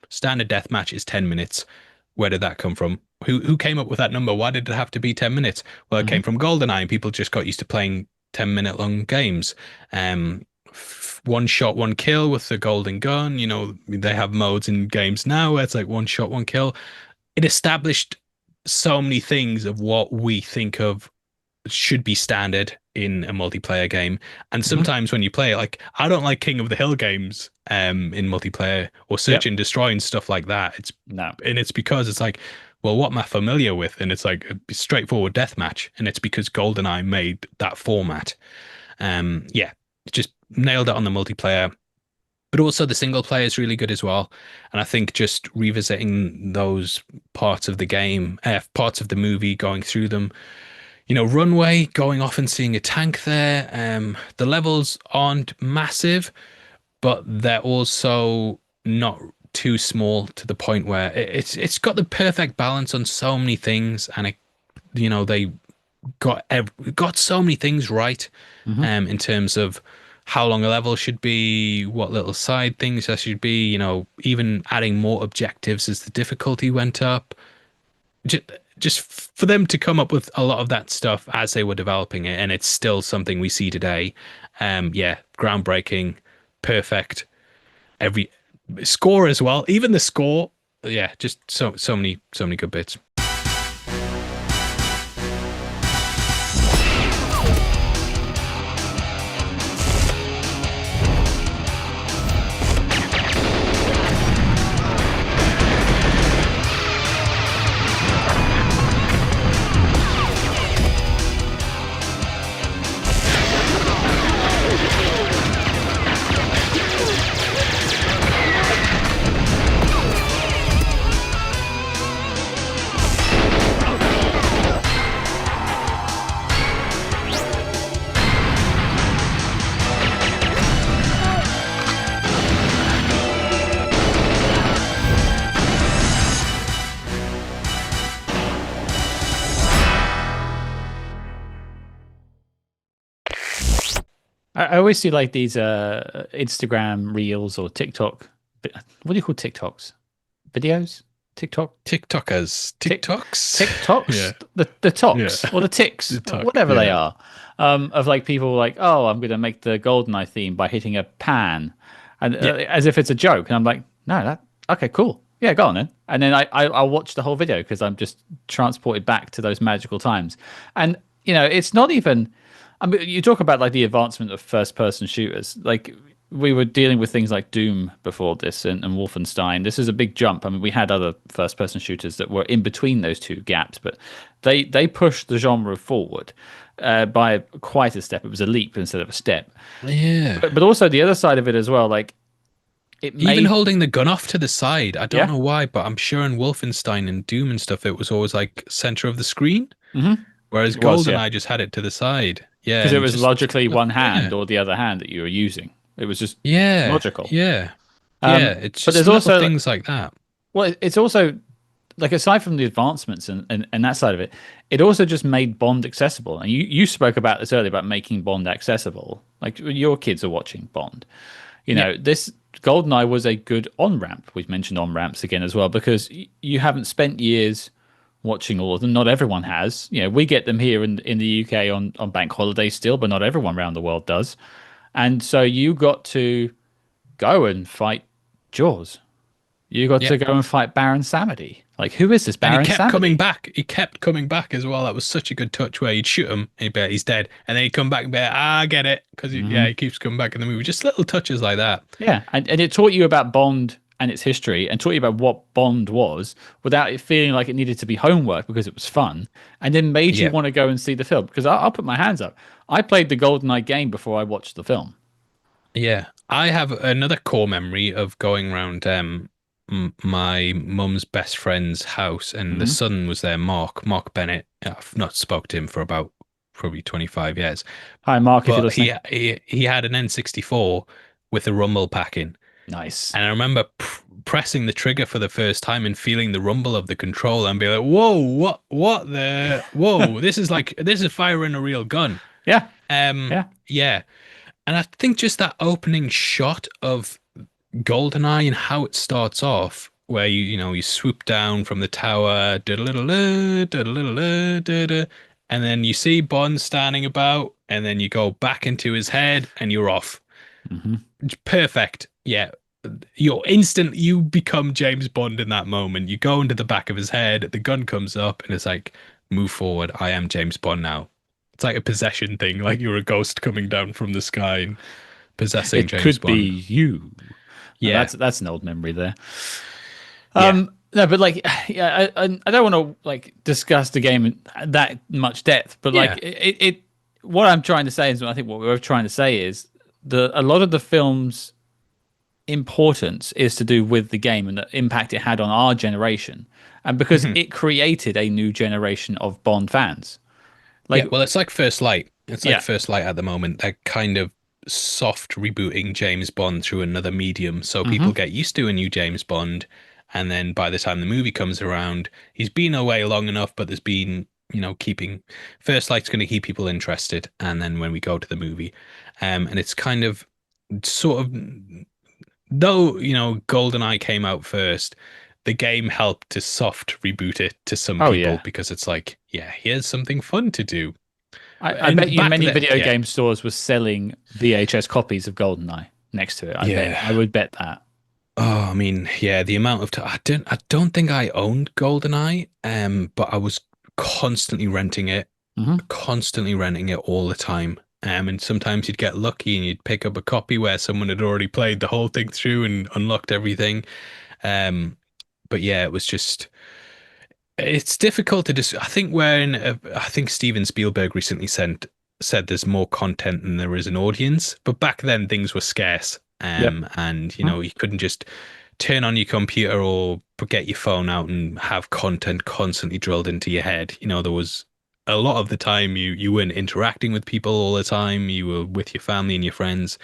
S2: standard death match is 10 minutes. Where did that come from? Who came up with that number? Why did it have to be 10 minutes? Well, it came from GoldenEye, and people just got used to playing 10-minute long games. One shot, one kill with the golden gun. You know, they have modes in games now where it's like one shot, one kill. It established so many things of what we think of should be standard in a multiplayer game. And sometimes when you play it, like, I don't like King of the Hill games in multiplayer or Search and Destroy and stuff like that. And it's because it's like, well, what am I familiar with? And it's like a straightforward deathmatch, and it's because GoldenEye made that format. Just nailed it on the multiplayer. But also the single player is really good as well. And I think just revisiting those parts of the game, parts of the movie, going through them, you know, Runway, going off and seeing a tank there. The levels aren't massive, but they're also not too small to the point where it's got the perfect balance on so many things. And they got so many things right in terms of how long a level should be, what little side things there should be, you know, even adding more objectives as the difficulty went up. Just for them to come up with a lot of that stuff as they were developing it, and it's still something we see today. Groundbreaking, perfect. Every score as well, even the score. Just so many good bits.
S1: I always see like these Instagram reels or TikTok. What do you call TikToks? Videos? TikTok?
S2: TikToks.
S1: TikToks?
S2: Yeah.
S1: The talks
S2: Yeah.
S1: or the ticks,
S2: The talk,
S1: whatever they
S2: yeah.
S1: are, of like people like, oh, I'm going to make the GoldenEye theme by hitting a pan, and as if it's a joke. And I'm like, no, okay, cool. Yeah, go on then. And then I'll watch the whole video because I'm just transported back to those magical times. And, it's not even, I mean, you talk about like the advancement of first person shooters. Like we were dealing with things like Doom before this and Wolfenstein. This is a big jump. I mean, we had other first person shooters that were in between those two gaps, but they pushed the genre forward by quite a step. It was a leap instead of a step.
S2: Yeah.
S1: But also the other side of it as well, like it
S2: Even
S1: made
S2: holding the gun off to the side. I don't
S1: Yeah.
S2: know why, but I'm sure in Wolfenstein and Doom and stuff, it was always like center of the screen. Whereas
S1: It was,
S2: GoldenEye
S1: yeah.
S2: just had it to the side. Yeah.
S1: because it
S2: and
S1: was
S2: just-
S1: logically one hand
S2: Yeah.
S1: or the other hand that you were using. It was just
S2: Yeah.
S1: logical.
S2: Yeah.
S1: Um,
S2: Yeah. It's
S1: but
S2: just
S1: there's
S2: little
S1: also
S2: things like that.
S1: Well, it's also like aside from the advancements and that side of it, it also just made Bond accessible. And you spoke about this earlier about making Bond accessible. Like your kids are watching Bond. This GoldenEye was a good on ramp. We've mentioned on ramps again as well because you haven't spent years watching all of them. Not everyone has. We get them here in the UK on bank holidays still, but not everyone around the world does. And so you got to go and fight Jaws. You got to go and fight Baron Samedi. Like, who is this
S2: And
S1: Baron
S2: he kept
S1: Samedi?
S2: coming back. He kept coming back as well. That was such a good touch where you'd shoot him and he'd be like, he's dead. And then he'd come back and be like, I get it. Because he keeps coming back in the movie. Just little touches like that.
S1: Yeah, and it taught you about Bond and its history and taught you about what Bond was without it feeling like it needed to be homework because it was fun, and then made you
S2: Yeah.
S1: want to go and see the film. Because I'll put my hands up. I played the GoldenEye game before I watched the film.
S2: Yeah. I have another core memory of going around my mum's best friend's house, and the son was there, Mark Bennett. I've not spoke to him for about probably 25 years.
S1: Hi, Mark, if you're
S2: But
S1: listening.
S2: he had an N64 with a rumble pack in.
S1: Nice.
S2: And I remember pressing the trigger for the first time and feeling the rumble of the control and be like, whoa, this is firing a real gun.
S1: Yeah.
S2: Yeah. And I think just that opening shot of GoldenEye and how it starts off, where you swoop down from the tower, and then you see Bond standing about, and then you go back into his head and you're off. It's perfect. Yeah. You become James Bond in that moment. You go into the back of his head, the gun comes up, and it's like, move forward. I am James Bond now. It's like a possession thing, like you're a ghost coming down from the sky and possessing
S1: It
S2: James
S1: could
S2: Bond.
S1: be you.
S2: Yeah.
S1: That's an old memory there.
S2: Yeah.
S1: No, but like, yeah, I don't want to like discuss the game in that much depth, but like it what I'm trying to say is, I think what we're trying to say is a lot of the film's importance is to do with the game and the impact it had on our generation, and because it created a new generation of Bond fans. Like,
S2: well, it's like First Light. It's like First Light at the moment. They're kind of soft rebooting James Bond through another medium, so people get used to a new James Bond, and then by the time the movie comes around, he's been away long enough, but there's been, keeping First Light's going to keep people interested, and then when we go to the movie, and it's kind of sort of, though GoldenEye came out first, the game helped to soft reboot it to some people because it's like, here's something fun to do.
S1: I bet you many video game stores were selling VHS copies of GoldenEye next to it. I would bet that.
S2: Oh, I mean, the amount of I don't think I owned GoldenEye, but I was constantly renting it all the time. And sometimes you'd get lucky and you'd pick up a copy where someone had already played the whole thing through and unlocked everything. But it was just, it's difficult to just, I think Steven Spielberg recently said there's more content than there is an audience, but back then things were scarce. And you couldn't just turn on your computer or get your phone out and have content constantly drilled into your head. There was a lot of the time you weren't interacting with people all the time. You were with your family and your friends,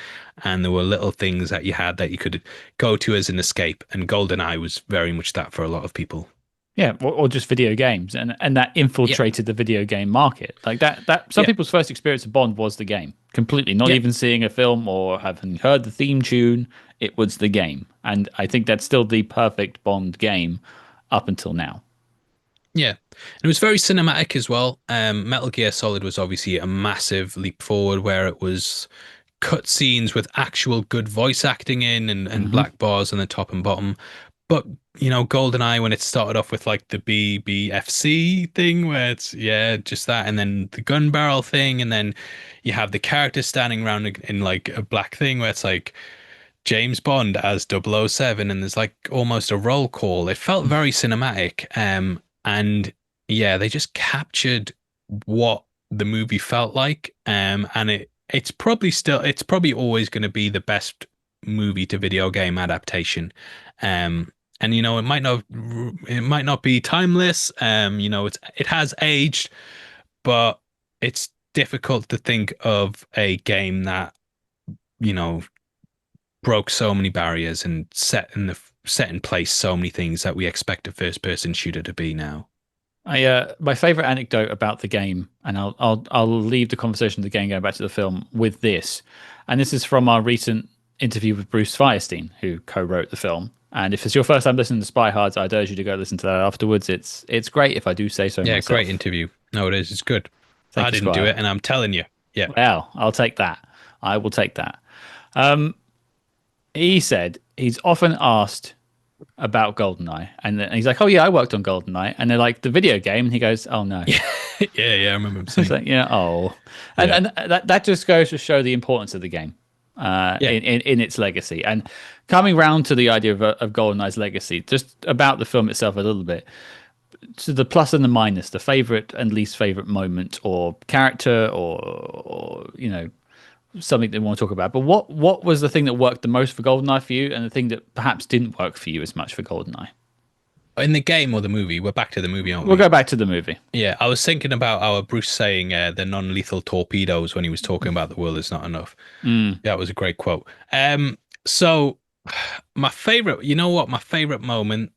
S2: and there were little things that you had that you could go to as an escape. And GoldenEye was very much that for a lot of people.
S1: Yeah, or just video games, and that infiltrated the video game market. Like that some
S2: Yeah.
S1: people's first experience of Bond was the game, completely, not
S2: Yeah.
S1: even seeing a film or having heard the theme tune. It was the game, and I think that's still the perfect Bond game up until now.
S2: Yeah. It was very cinematic as well. Metal Gear Solid was obviously a massive leap forward where it was cutscenes with actual good voice acting and black bars on the top and bottom. But GoldenEye, when it started off with like the BBFC thing where it's just that, and then the gun barrel thing, and then you have the characters standing around in like a black thing where it's like James Bond as 007, and there's like almost a roll call. It felt very cinematic. And yeah, they just captured what the movie felt like. And it's probably always going to be the best movie to video game adaptation. And it might not be timeless. It has aged, but it's difficult to think of a game that, you know, broke so many barriers and set in place so many things that we expect a first person shooter to be now.
S1: My favorite anecdote about the game, and I'll leave the conversation of the game going back to the film with this, and this is from our recent interview with Bruce Firestein, who co-wrote the film. And if it's your first time listening to SpyHards, I urge you to go listen to that afterwards. It's great, if I do say so myself.
S2: Great interview. No, it is. It's good.
S1: Thank
S2: I
S1: you,
S2: didn't do
S1: Squire.
S2: it, and I'm telling you. Yeah.
S1: Well, I'll take that. I will take that. He said he's often asked about GoldenEye, and he's like, "Oh yeah, I worked on GoldenEye," and they're like, "The video game," and he goes, "Oh no."
S2: yeah, I remember him saying.
S1: It's like, yeah, oh, and that just goes to show the importance of the game in its legacy. And coming round to the idea of GoldenEye's legacy, just about the film itself a little bit, to the plus and the minus, the favorite and least favorite moment or character or something they want to talk about. But what was the thing that worked the most for GoldenEye for you, and the thing that perhaps didn't work for you as much for GoldenEye?
S2: In the game or the movie? We're back to the movie, aren't we?
S1: We'll go back to the movie.
S2: Yeah, I was thinking about our Bruce saying the non-lethal torpedoes when he was talking about the world is not enough. That was a great quote. So my favorite, my favorite moment,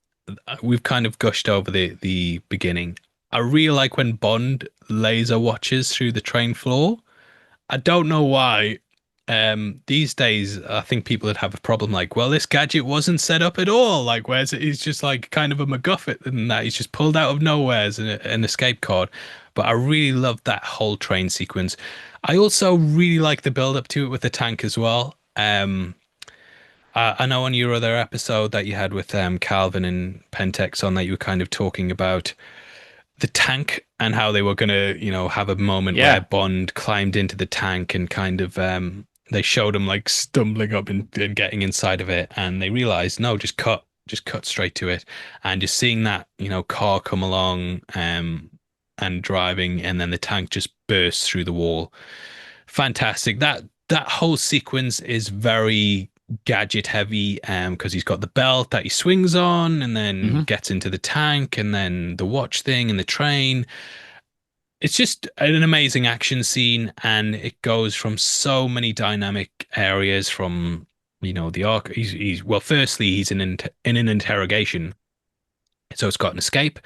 S2: we've kind of gushed over the beginning. I really like when Bond laser watches through the train floor. I don't know why. These days, I think people would have a problem like, well, this gadget wasn't set up at all. Like, where's it? He's just like kind of a MacGuffin and that he's just pulled out of nowhere as an escape card. But I really loved that whole train sequence. I also really like the build up to it with the tank as well. I know on your other episode that you had with Calvin and Pentex on that you were kind of talking about the tank and how they were going to, have a moment where Bond climbed into the tank and kind of they showed him like stumbling up and getting inside of it, and they realized no, just cut straight to it, and just seeing that car come along and driving, and then the tank just bursts through the wall. Fantastic. That whole sequence is very gadget heavy because he's got the belt that he swings on and then gets into the tank, and then the watch thing and the train. It's just an amazing action scene, and it goes from so many dynamic areas from the arc. Firstly he's in an interrogation, so it's got an escape,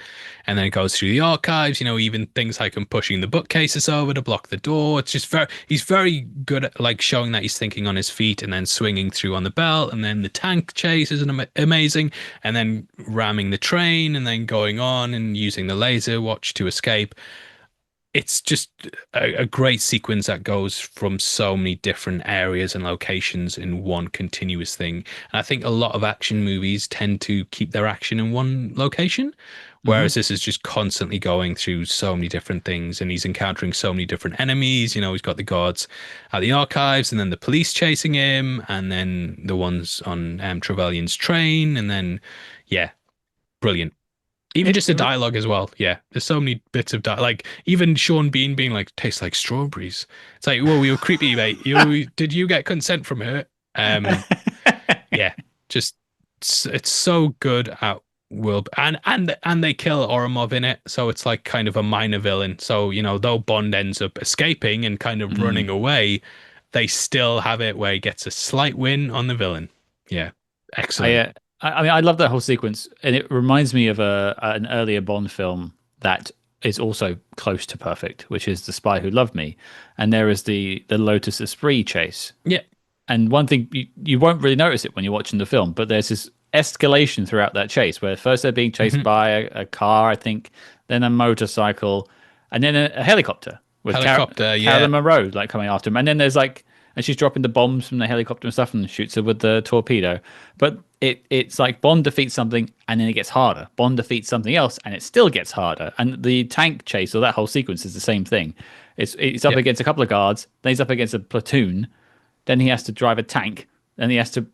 S2: and then it goes through the archives, even things like him pushing the bookcases over to block the door. It's just he's very good at like showing that he's thinking on his feet, and then swinging through on the belt, and then the tank chase is amazing, and then ramming the train, and then going on and using the laser watch to escape. It's just a great sequence that goes from so many different areas and locations in one continuous thing. And I think a lot of action movies tend to keep their action in one location, whereas this is just constantly going through so many different things, and he's encountering so many different enemies. He's got the guards at the archives, and then the police chasing him, and then the ones on Trevelyan's train, and then, brilliant. Even just the dialogue as well. Yeah, there's so many bits of dialogue. Like even Sean Bean being like, tastes like strawberries. It's like, whoa, we were creepy, mate. Did you get consent from her? Yeah, just it's so good at world, and they kill Oromov in it, so it's like kind of a minor villain. So though Bond ends up escaping and kind of running away, they still have it where he gets a slight win on the villain. Yeah, excellent.
S1: I mean, I love that whole sequence, and it reminds me of an earlier Bond film that is also close to perfect, which is The Spy Who Loved Me, and there is the Lotus Esprit chase.
S2: Yeah.
S1: And one thing you won't really notice it when you're watching the film, but there's this escalation throughout that chase where first they're being chased by a car, I think, then a motorcycle, and then a helicopter with Carolyn Monroe like coming after him, and then there's like, and she's dropping the bombs from the helicopter and stuff, and shoots her with the torpedo. But it's like Bond defeats something, and then it gets harder. Bond defeats something else, and it still gets harder. And the tank chase, or that whole sequence, is the same thing. It's up against a couple of guards, then he's up against a platoon, then he has to drive a tank, then he has to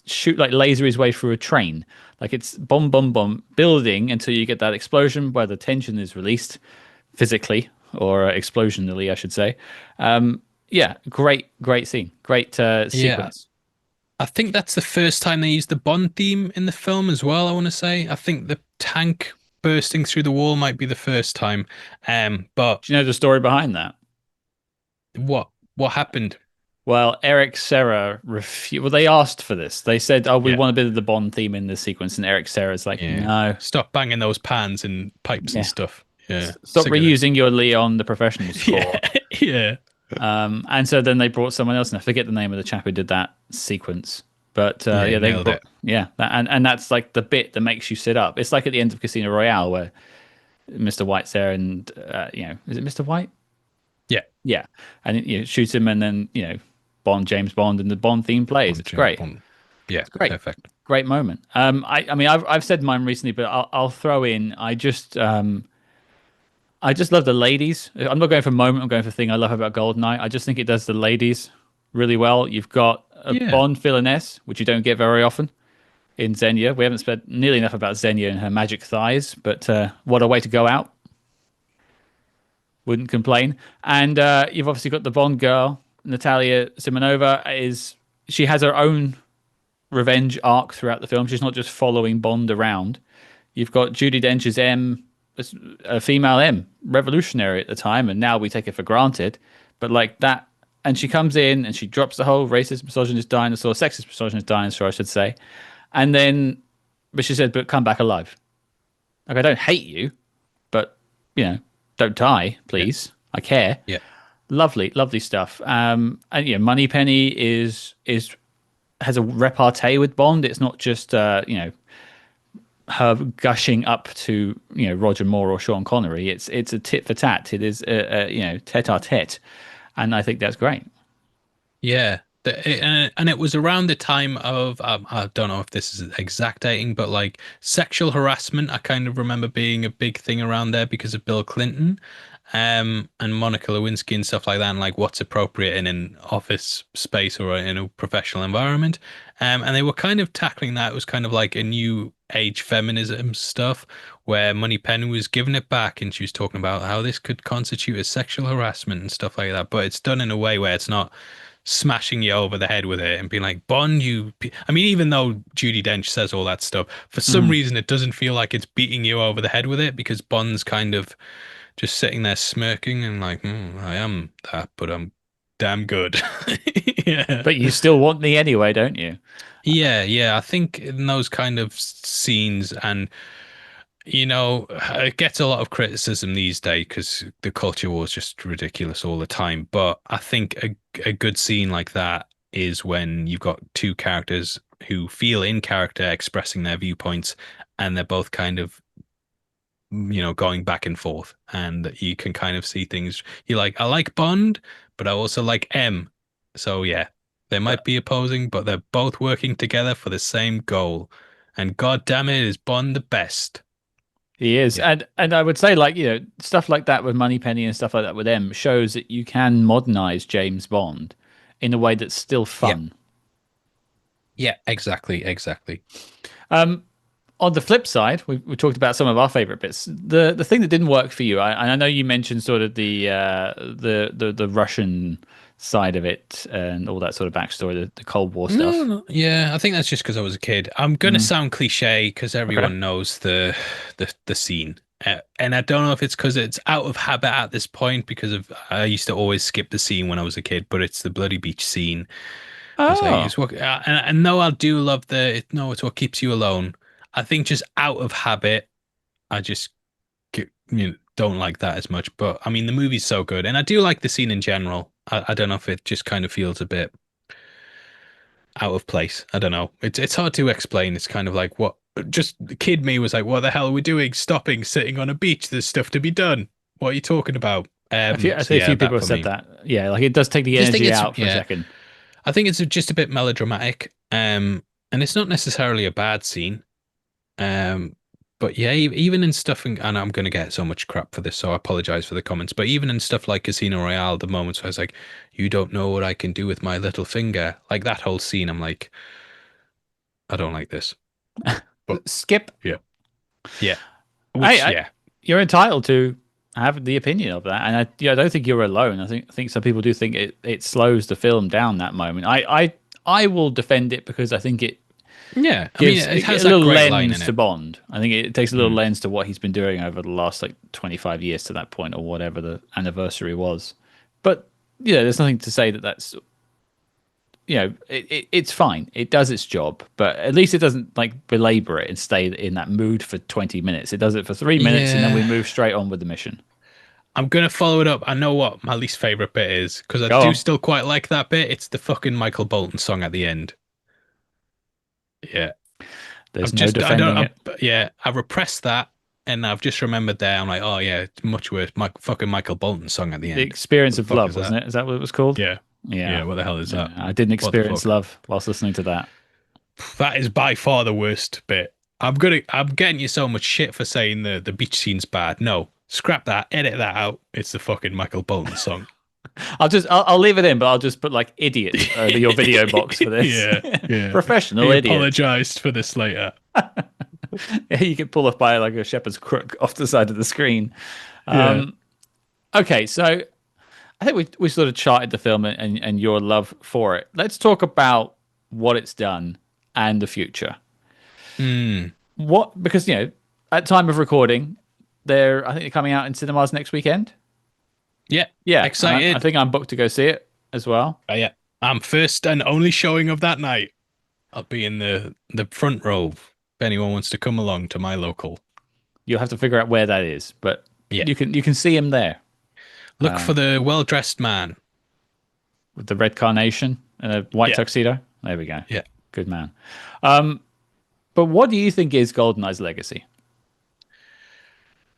S1: shoot like laser his way through a train. Like it's bomb, bomb, bomb, building until you get that explosion where the tension is released physically, or explosionally, I should say. Yeah, great scene, great sequence.
S2: Yeah. I think that's the first time they used the Bond theme in the film as well, I want to say. I think the tank bursting through the wall might be the first time. But
S1: do you know the story behind that?
S2: What happened?
S1: Well, Eric Serra refused. Well, they asked for this. They said, "Oh, we want a bit of the Bond theme in this sequence," and Eric Serra's like, "No,
S2: stop banging those pans and pipes and stuff. Yeah,
S1: stop reusing your Leon the Professional score."
S2: Yeah.
S1: And so then they brought someone else, and I forget the name of the chap who did that sequence. But they
S2: nailed it.
S1: And that's like the bit that makes you sit up. It's like at the end of Casino Royale where Mr. White's there, and is it Mr. White? Yeah, and it shoots him, and then James Bond, and the Bond theme plays. It's great.
S2: Yeah,
S1: it's great.
S2: Perfect.
S1: Great moment. I mean, I've said mine recently, but I'll throw in. I just love the ladies. I'm not going for moment. I'm going for thing I love about GoldenEye. I just think it does the ladies really well. You've got a Bond villainess, which you don't get very often in Xenia. We haven't spent nearly enough about Xenia and her magic thighs, but what a way to go out. Wouldn't complain. And you've obviously got the Bond girl, Natalia Simonova. She has her own revenge arc throughout the film. She's not just following Bond around. You've got Judi Dench's M, a female M, revolutionary at the time, and now we take it for granted. But like that, and she comes in and she drops the whole racist, misogynist dinosaur, sexist, misogynist dinosaur, I should say. And then, but she said, "But come back alive." Like, I don't hate you, but don't die, please. Yeah. I care.
S2: Yeah.
S1: Lovely stuff. And Moneypenny has a repartee with Bond. It's not just her gushing up to Roger Moore or Sean Connery. It's a tit for tat. It is tete-a-tete, and I think that's great.
S2: Yeah. And it was around the time of I don't know if this is exact dating, but like sexual harassment, I kind of remember being a big thing around there because of Bill Clinton, and Monica Lewinsky and stuff like that, and like what's appropriate in an office space or in a professional environment, and they were kind of tackling that. It was kind of like a new age feminism stuff where Moneypenny was giving it back, and she was talking about how this could constitute as sexual harassment and stuff like that, but it's done in a way where it's not smashing you over the head with it and being like, Bond, I mean, even though Judi Dench says all that stuff, for some reason it doesn't feel like it's beating you over the head with it, because Bond's kind of just sitting there smirking and like, I am that, but I'm damn good. Yeah.
S1: But you still want me anyway, don't you?
S2: Yeah. I think in those kind of scenes, and it gets a lot of criticism these days because the culture war is just ridiculous all the time. But I think a good scene like that is when you've got two characters who feel in character expressing their viewpoints, and they're both kind of, going back and forth, and you can kind of see things. You're like, I like Bond, but I also like M. So yeah, they might be opposing, but they're both working together for the same goal. And God damn it, is Bond the best.
S1: He is. Yeah. And I would say, like, stuff like that with Moneypenny and stuff like that with M shows that you can modernize James Bond in a way that's still fun.
S2: Yeah, exactly.
S1: On the flip side, we talked about some of our favorite bits. The thing that didn't work for you, I know you mentioned sort of the Russian side of it and all that sort of backstory, the Cold War stuff.
S2: No. Yeah, I think that's just because I was a kid. I'm going to sound cliche because everyone knows the scene. And I don't know if it's because it's out of habit at this point, because I used to always skip the scene when I was a kid, but it's the Bloody Beach scene. It's like,
S1: Oh,
S2: and no, I do love no, it's what keeps you alone. I think just out of habit, I just don't like that as much. But I mean, the movie's so good, and I do like the scene in general. I don't know if it just kind of feels a bit out of place. I don't know. It's hard to explain. It's kind of like what just kid me was like, what the hell are we doing? Stopping, sitting on a beach. There's stuff to be done. What are you talking about?
S1: I
S2: So
S1: think a
S2: yeah,
S1: few people
S2: that
S1: have
S2: for
S1: said
S2: me.
S1: that. Yeah, like it does take the
S2: Just think
S1: energy
S2: it's
S1: out for a
S2: yeah.
S1: second.
S2: I think it's just a bit melodramatic. And it's not necessarily a bad scene. Um, but yeah, even in stuff, and I'm going to get so much crap for this, so I apologize for the comments. But even in stuff like Casino Royale, the moments where I was like, "You don't know what I can do with my little finger," like that whole scene, I'm like, I don't like this. But
S1: Skip.
S2: yeah, yeah,
S1: Hey,
S2: which yeah,
S1: you're entitled to have the opinion of that, and I don't think you're alone. I think some people do think it slows the film down that moment. I will defend it because I think it
S2: yeah. I mean,
S1: gives
S2: it
S1: a
S2: has that
S1: little
S2: great line
S1: lens
S2: in
S1: to
S2: it.
S1: Bond. I think it takes a little
S2: Mm.
S1: lens to what he's been doing over the last like 25 years to that point or whatever the anniversary was. But yeah, there's nothing to say that that's it's fine. It does its job, but at least it doesn't like belabor it and stay in that mood for 20 minutes. It does it for 3 minutes and then we
S2: Yeah,
S1: move straight on with the mission.
S2: I'm gonna follow it up. I know what my least favorite bit is because I
S1: Go
S2: do
S1: on.
S2: still quite like that bit. It's the fucking Michael Bolton song at the end. Yeah.
S1: There's no defending it.
S2: Yeah, I've repressed that and I've just remembered there. I'm like, oh yeah, it's much worse. My fucking Michael Bolton song at the
S1: The
S2: end.
S1: experience
S2: What the
S1: of
S2: fuck
S1: love,
S2: is that?
S1: wasn't it? Is that what it was called?
S2: Yeah.
S1: Yeah.
S2: Yeah, what the hell is that?
S1: Yeah, I didn't
S2: What the
S1: experience
S2: fuck?
S1: love whilst listening to that.
S2: That is by far the worst bit. I'm getting you so much shit for saying the beach scene's bad. No, scrap that, edit that out. It's the fucking Michael Bolton song.
S1: I'll leave it in, but I'll just put like idiot over your video box for this.
S2: Yeah, yeah.
S1: Professional
S2: He
S1: idiot.
S2: apologized for this later.
S1: You get pulled off by like a shepherd's crook off the side of the screen.
S2: Yeah.
S1: Okay, so I think we sort of charted the film and your love for it. Let's talk about what it's done and the future.
S2: Mm.
S1: What because at time of recording, I think they're coming out in cinemas next weekend.
S2: Yeah.
S1: Yeah,
S2: Excited.
S1: I think I'm booked to go see it as well.
S2: Oh, yeah. I'm first and only showing of that night. I'll be in the front row if anyone wants to come along to my local.
S1: You'll have to figure out where that is, but
S2: Yeah.
S1: you can see him there
S2: Look for the well-dressed man.
S1: with the red carnation and a white
S2: Yeah.
S1: tuxedo. There we go.
S2: Yeah.
S1: Good man. But what do you think is GoldenEye's legacy?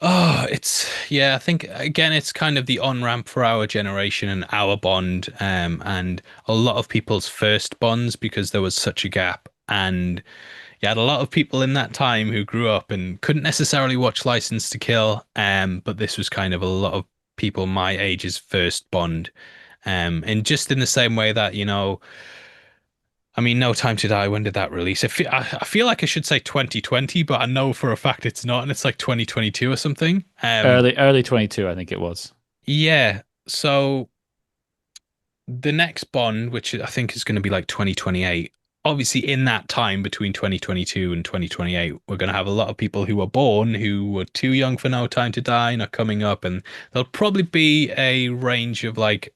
S2: Oh, I think again, it's kind of the on-ramp for our generation and our Bond, and a lot of people's first Bonds because there was such a gap. And you had a lot of people in that time who grew up and couldn't necessarily watch License to Kill, but this was kind of a lot of people my age's first Bond. And just in the same way that, I mean, No Time to Die, when did that release? I feel like I should say 2020, but I know for a fact it's not, and it's like 2022 or something.
S1: Early 22, I think it was.
S2: Yeah. So the next Bond, which I think is going to be like 2028, obviously in that time between 2022 and 2028, we're going to have a lot of people who were born who were too young for No Time to Die and are coming up, and there'll probably be a range of like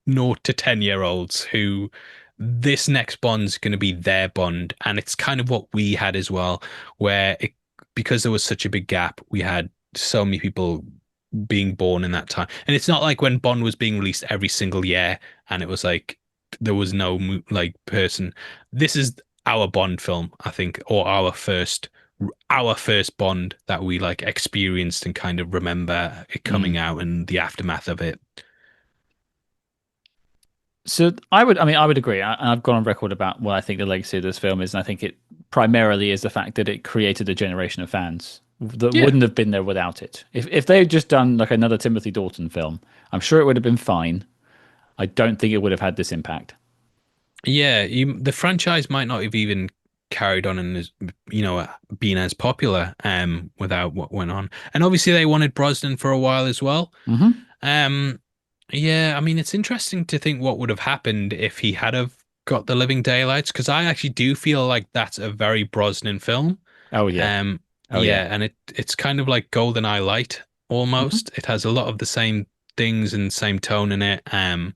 S2: 0 to 10-year-olds who this next Bond's going to be their Bond. And it's kind of what we had as well, where because there was such a big gap, we had so many people being born in that time. And it's not like when Bond was being released every single year and it was like there was no like person. This is our Bond film, I think, or our first Bond that we like experienced and kind of remember it coming out and the aftermath of it.
S1: So I would agree. I've gone on record about what I think the legacy of this film is, and I think it primarily is the fact that it created a generation of fans that wouldn't have been there without it. If they had just done like another Timothy Dalton film, I'm sure it would have been fine. I don't think it would have had this impact.
S2: Yeah, the franchise might not have even carried on and as been as popular without what went on. And obviously they wanted Brosnan for a while as well.
S1: Mm-hmm.
S2: Yeah, I mean, it's interesting to think what would have happened if he had have got the Living Daylights, because I actually do feel like that's a very Brosnan film.
S1: Oh yeah.
S2: And it's kind of like GoldenEye light almost. It has a lot of the same things and same tone in it. And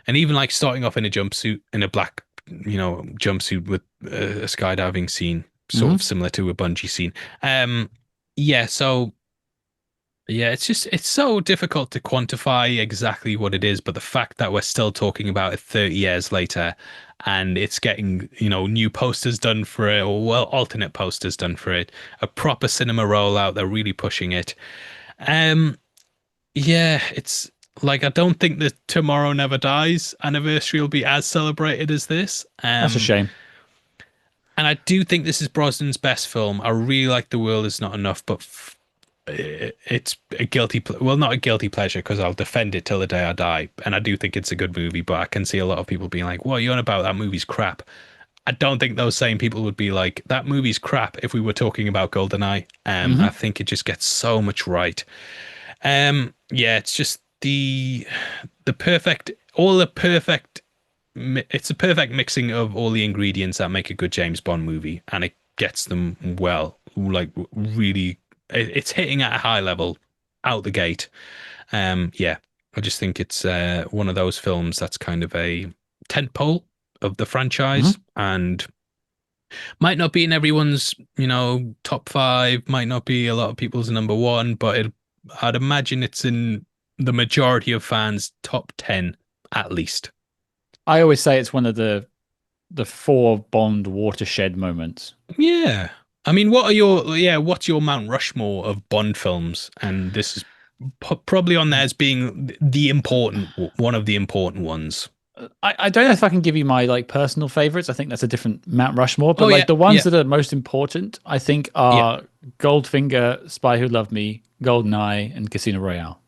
S2: And even like starting off in a jumpsuit, in a black, jumpsuit with a skydiving scene, sort of similar to a bungee scene. Yeah, so yeah, it's so difficult to quantify exactly what it is, but the fact that we're still talking about it 30 years later and it's getting, new posters done for it, or well, alternate posters done for it, a proper cinema rollout, they're really pushing it. Um, yeah, it's like I don't think the Tomorrow Never Dies anniversary will be as celebrated as this.
S1: That's a shame.
S2: And I do think this is Brosnan's best film. I really like The World Is Not Enough, but it's a well, not a guilty pleasure, because I'll defend it till the day I die. And I do think it's a good movie, but I can see a lot of people being like, what are you on about? That movie's crap. I don't think those same people would be like, that movie's crap if we were talking about GoldenEye. I think it just gets so much right. Yeah, it's just the perfect, it's a perfect mixing of all the ingredients that make a good James Bond movie, and it gets them well, like really, it's hitting at a high level out the gate. Yeah, I just think it's one of those films that's kind of a tentpole of the franchise, and might not be in everyone's, top five, might not be a lot of people's number one, but I'd imagine it's in the majority of fans' top 10 at least.
S1: I always say it's one of the four Bond watershed moments.
S2: Yeah. I mean, what's your Mount Rushmore of Bond films? And this is probably on there as being one of the important ones.
S1: I don't know if I can give you my like personal favorites. I think that's a different Mount Rushmore, but the ones that are most important, I think, are Goldfinger, Spy Who Loved Me, GoldenEye, and Casino Royale.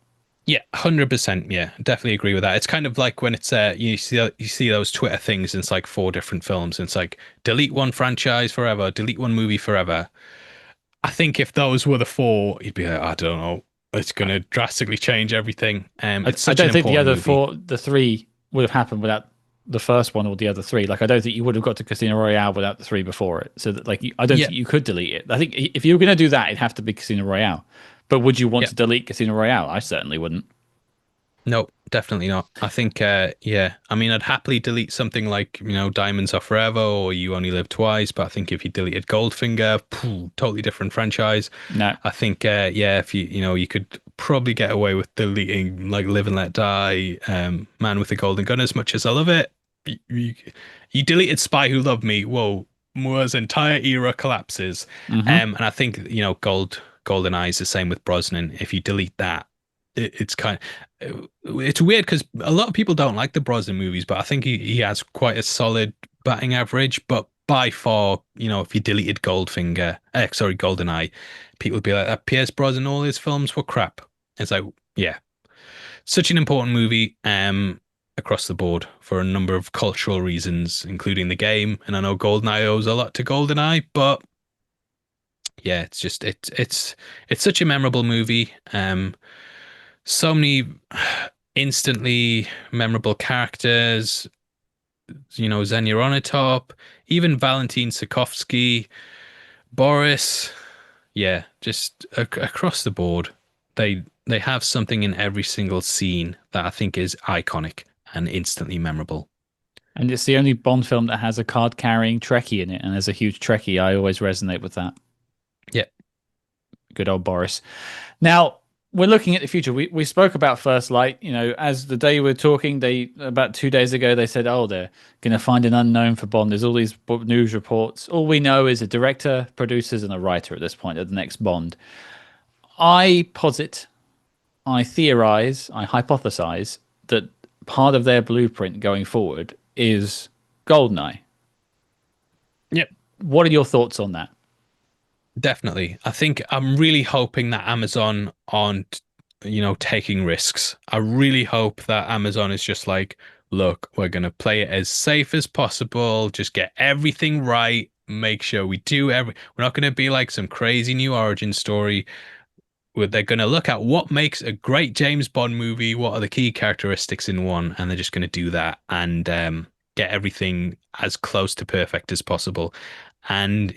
S2: Yeah, 100%. Yeah, definitely agree with that. It's kind of like when it's you see those Twitter things, and it's like 4 different films, and it's like delete one franchise forever, delete one movie forever. I think if those were the 4, you'd be like, I don't know, it's going to drastically change everything. I
S1: don't think the 3 would have happened without the first one or the other 3. Like, I don't think you would have got to Casino Royale without the 3 before it. So that, like, I don't think you could delete it. I think if you were going to do that, it'd have to be Casino Royale. But would you want to delete Casino Royale? I certainly wouldn't.
S2: No, definitely not. I think, I mean, I'd happily delete something like, Diamonds Are Forever or You Only Live Twice. But I think if you deleted Goldfinger, totally different franchise.
S1: No.
S2: I think, if you could probably get away with deleting like Live and Let Die, Man with the Golden Gun, as much as I love it. You deleted Spy Who Loved Me. Whoa, Moore's entire era collapses. And I think, GoldenEye is the same with Brosnan. If you delete that, it's weird because a lot of people don't like the Brosnan movies, but I think he has quite a solid batting average. But by far, if you deleted GoldenEye, people would be like, that Pierce Brosnan, all his films were crap. It's like, yeah, such an important movie across the board for a number of cultural reasons, including the game. And I know GoldenEye owes a lot to GoldenEye, but yeah, it's just it's such a memorable movie. So many instantly memorable characters, Xenia Onatop, even Valentin Sokovsky, Boris. Yeah, just across the board, they have something in every single scene that I think is iconic and instantly memorable.
S1: And it's the only Bond film that has a card-carrying Trekkie in it, and as a huge Trekkie, I always resonate with that.
S2: Yeah.
S1: Good old Boris. Now, we're looking at the future. We spoke about First Light. As the day we were talking, about 2 days ago, they said, oh, they're going to find an unknown for Bond. There's all these news reports. All we know is a director, producers, and a writer at this point of the next Bond. I posit, I theorize, I hypothesize that part of their blueprint going forward is GoldenEye.
S2: Yep.
S1: What are your thoughts on that?
S2: Definitely. I think I'm really hoping that Amazon aren't, taking risks. I really hope that Amazon is just like, look, we're going to play it as safe as possible. Just get everything right. Make sure we do we're not going to be like some crazy new origin story where they're going to look at what makes a great James Bond movie. What are the key characteristics in one? And they're just going to do that and get everything as close to perfect as possible. And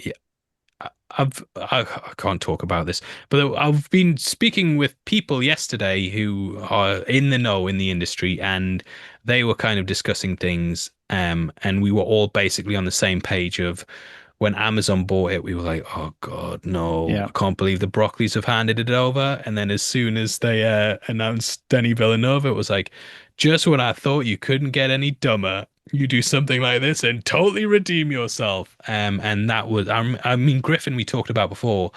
S2: I can't talk about this, but I've been speaking with people yesterday who are in the know in the industry, and they were kind of discussing things, and we were all basically on the same page of when Amazon bought it, we were like, oh God, no,
S1: Yeah.
S2: I can't believe the Broccoli's have handed it over. And then as soon as they announced Denis Villeneuve, it was like, just when I thought you couldn't get any dumber, you do something like this and totally redeem yourself. And that was, I mean, Griffin, we talked about before.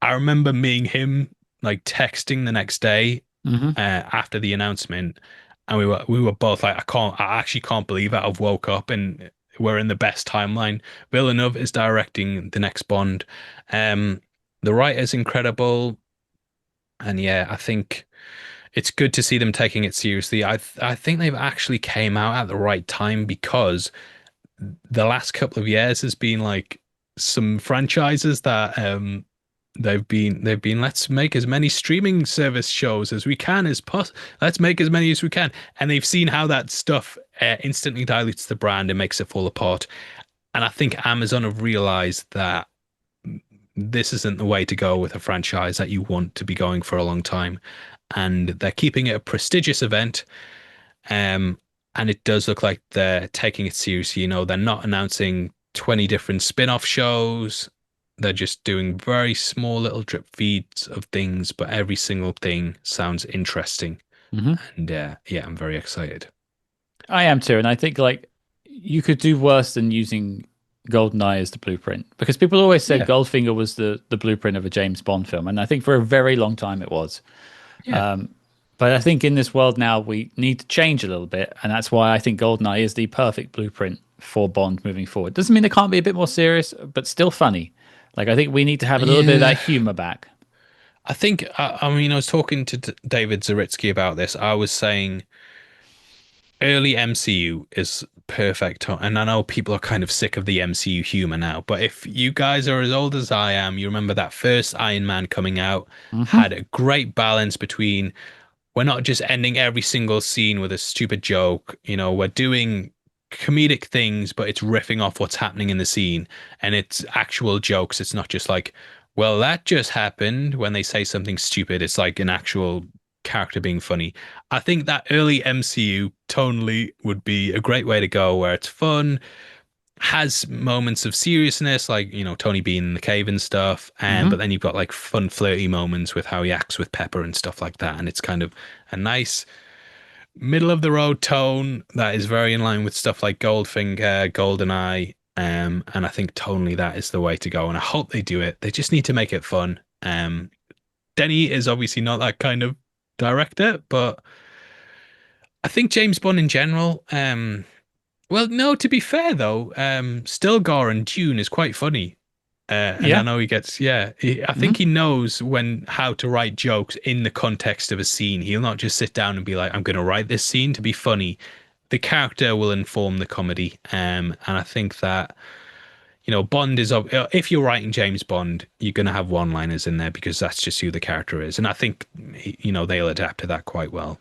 S2: I remember me and him like texting the next day
S1: Hmm.
S2: after the announcement, and we were both like, I actually can't believe it. I've woke up and we're in the best timeline. Villeneuve is directing the next Bond. The writer's incredible, and yeah, I think it's good to see them taking it seriously. I think they've actually came out at the right time because the last couple of years has been like some franchises that they've been let's make as many streaming service shows as we can let's make as many as we can, and they've seen how that stuff instantly dilutes the brand and makes it fall apart. And I think Amazon have realized that this isn't the way to go with a franchise that you want to be going for a long time, and they're keeping it a prestigious event. And it does look like they're taking it seriously. They're not announcing 20 different spin-off shows. They're just doing very small little drip feeds of things, but every single thing sounds interesting.
S1: Hmm.
S2: And yeah, I'm very excited.
S1: I am too, and I think like you could do worse than using GoldenEye as the blueprint, because people always said
S2: Yeah.
S1: Goldfinger was the blueprint of a James Bond film, and I think for a very long time it was.
S2: Yeah.
S1: But I think in this world now we need to change a little bit, and that's why I think GoldenEye is the perfect blueprint for Bond moving forward. Doesn't mean it can't be a bit more serious, but still funny. Like I think we need to have a little bit of that humor back.
S2: I think, I mean, I was talking to David Zaritsky about this. I was saying early MCU is perfect. And I know people are kind of sick of the MCU humor now, but if you guys are as old as I am, you remember that first Iron Man coming out had a great balance between we're not just ending every single scene with a stupid joke. We're doing comedic things, but it's riffing off what's happening in the scene, and it's actual jokes. It's not just like, well, that just happened when they say something stupid. It's like an actual character being funny. I think that early MCU tonally would be a great way to go, where it's fun, has moments of seriousness, like Tony being in the cave and stuff, and but then you've got like fun, flirty moments with how he acts with Pepper and stuff like that, and it's kind of a nice middle of the road tone that is very in line with stuff like Goldfinger, GoldenEye, and I think tonally that is the way to go, and I hope they do it. They just need to make it fun. Denny is obviously not that kind of director, but I think James Bond in general, well, no, to be fair though, Stilgar and Dune is quite funny. And I
S1: Yeah.
S2: know he gets, yeah, I think he knows how to write jokes in the context of a scene. He'll not just sit down and be like, I'm going to write this scene to be funny. The character will inform the comedy. And I think that, Bond is, if you're writing James Bond, you're going to have one-liners in there because that's just who the character is. And I think, they'll adapt to that quite well.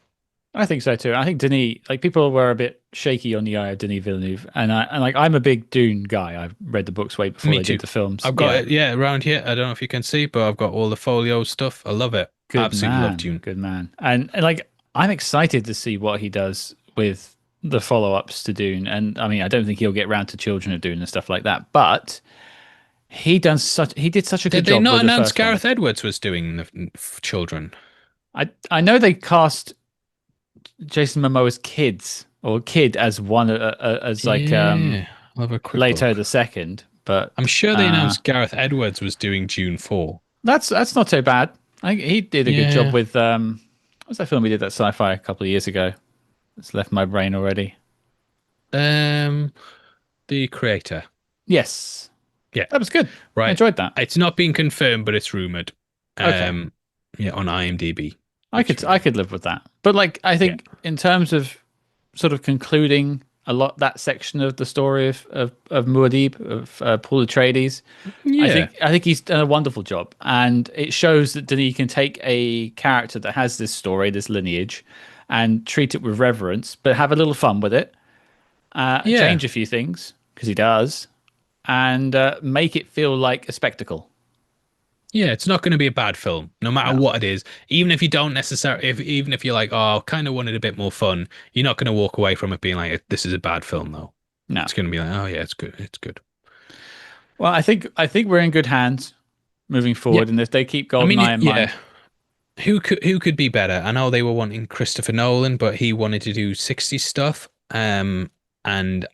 S1: I think so too. I think Denis, like people were a bit shaky on the eye of Denis Villeneuve, and I'm a big Dune guy. I've read the books way before
S2: Me
S1: they
S2: too.
S1: did the films.
S2: I've got it, yeah, around here. I don't know if you can see, but I've got all the folio stuff. I love it.
S1: Good
S2: Absolutely
S1: man,
S2: love Dune.
S1: good man. And like I'm excited to see what he does with the follow-ups to Dune. And I mean, I don't think he'll get round to Children of Dune and stuff like that, but he did such a good
S2: Did
S1: job
S2: they not
S1: with the
S2: announce
S1: first one.
S2: Gareth Edwards was doing the children?
S1: I know they cast Jason Momoa's kid as one as like
S2: Yeah, I'll have a quick
S1: Leto
S2: look.
S1: the second, but
S2: I'm sure they announced Gareth Edwards was doing Dune 4.
S1: that's not so bad. I think he did a good
S2: Yeah.
S1: job with what was that film we did that sci-fi a couple of years ago? It's left my brain already.
S2: The creator.
S1: Yes,
S2: Yeah.
S1: that was good.
S2: Right.
S1: I enjoyed that.
S2: It's not been confirmed, but it's rumored.
S1: Okay.
S2: Yeah, on IMDb.
S1: I could live with that. But like I think in terms of sort of concluding that section of the story of Muad'Dib, of Paul Atreides,
S2: Yeah.
S1: I think he's done a wonderful job, and it shows that Denis can take a character that has this story, this lineage, and treat it with reverence, but have a little fun with it. Change a few things because he does, and make it feel like a spectacle.
S2: Yeah, it's not going to be a bad film, no matter
S1: No.
S2: what it is. Even if you don't necessarily, even if you're like, oh, kind of wanted a bit more fun, you're not going to walk away from it being like, this is a bad film, though.
S1: No.
S2: It's going to be like, oh yeah, it's good, it's good.
S1: Well, I think we're in good hands moving
S2: Yeah,
S1: forward, and if they keep
S2: I mean,
S1: GoldenEye in
S2: yeah.
S1: mind,
S2: Who could be better? I know they were wanting Christopher Nolan, but he wanted to do 60s stuff. And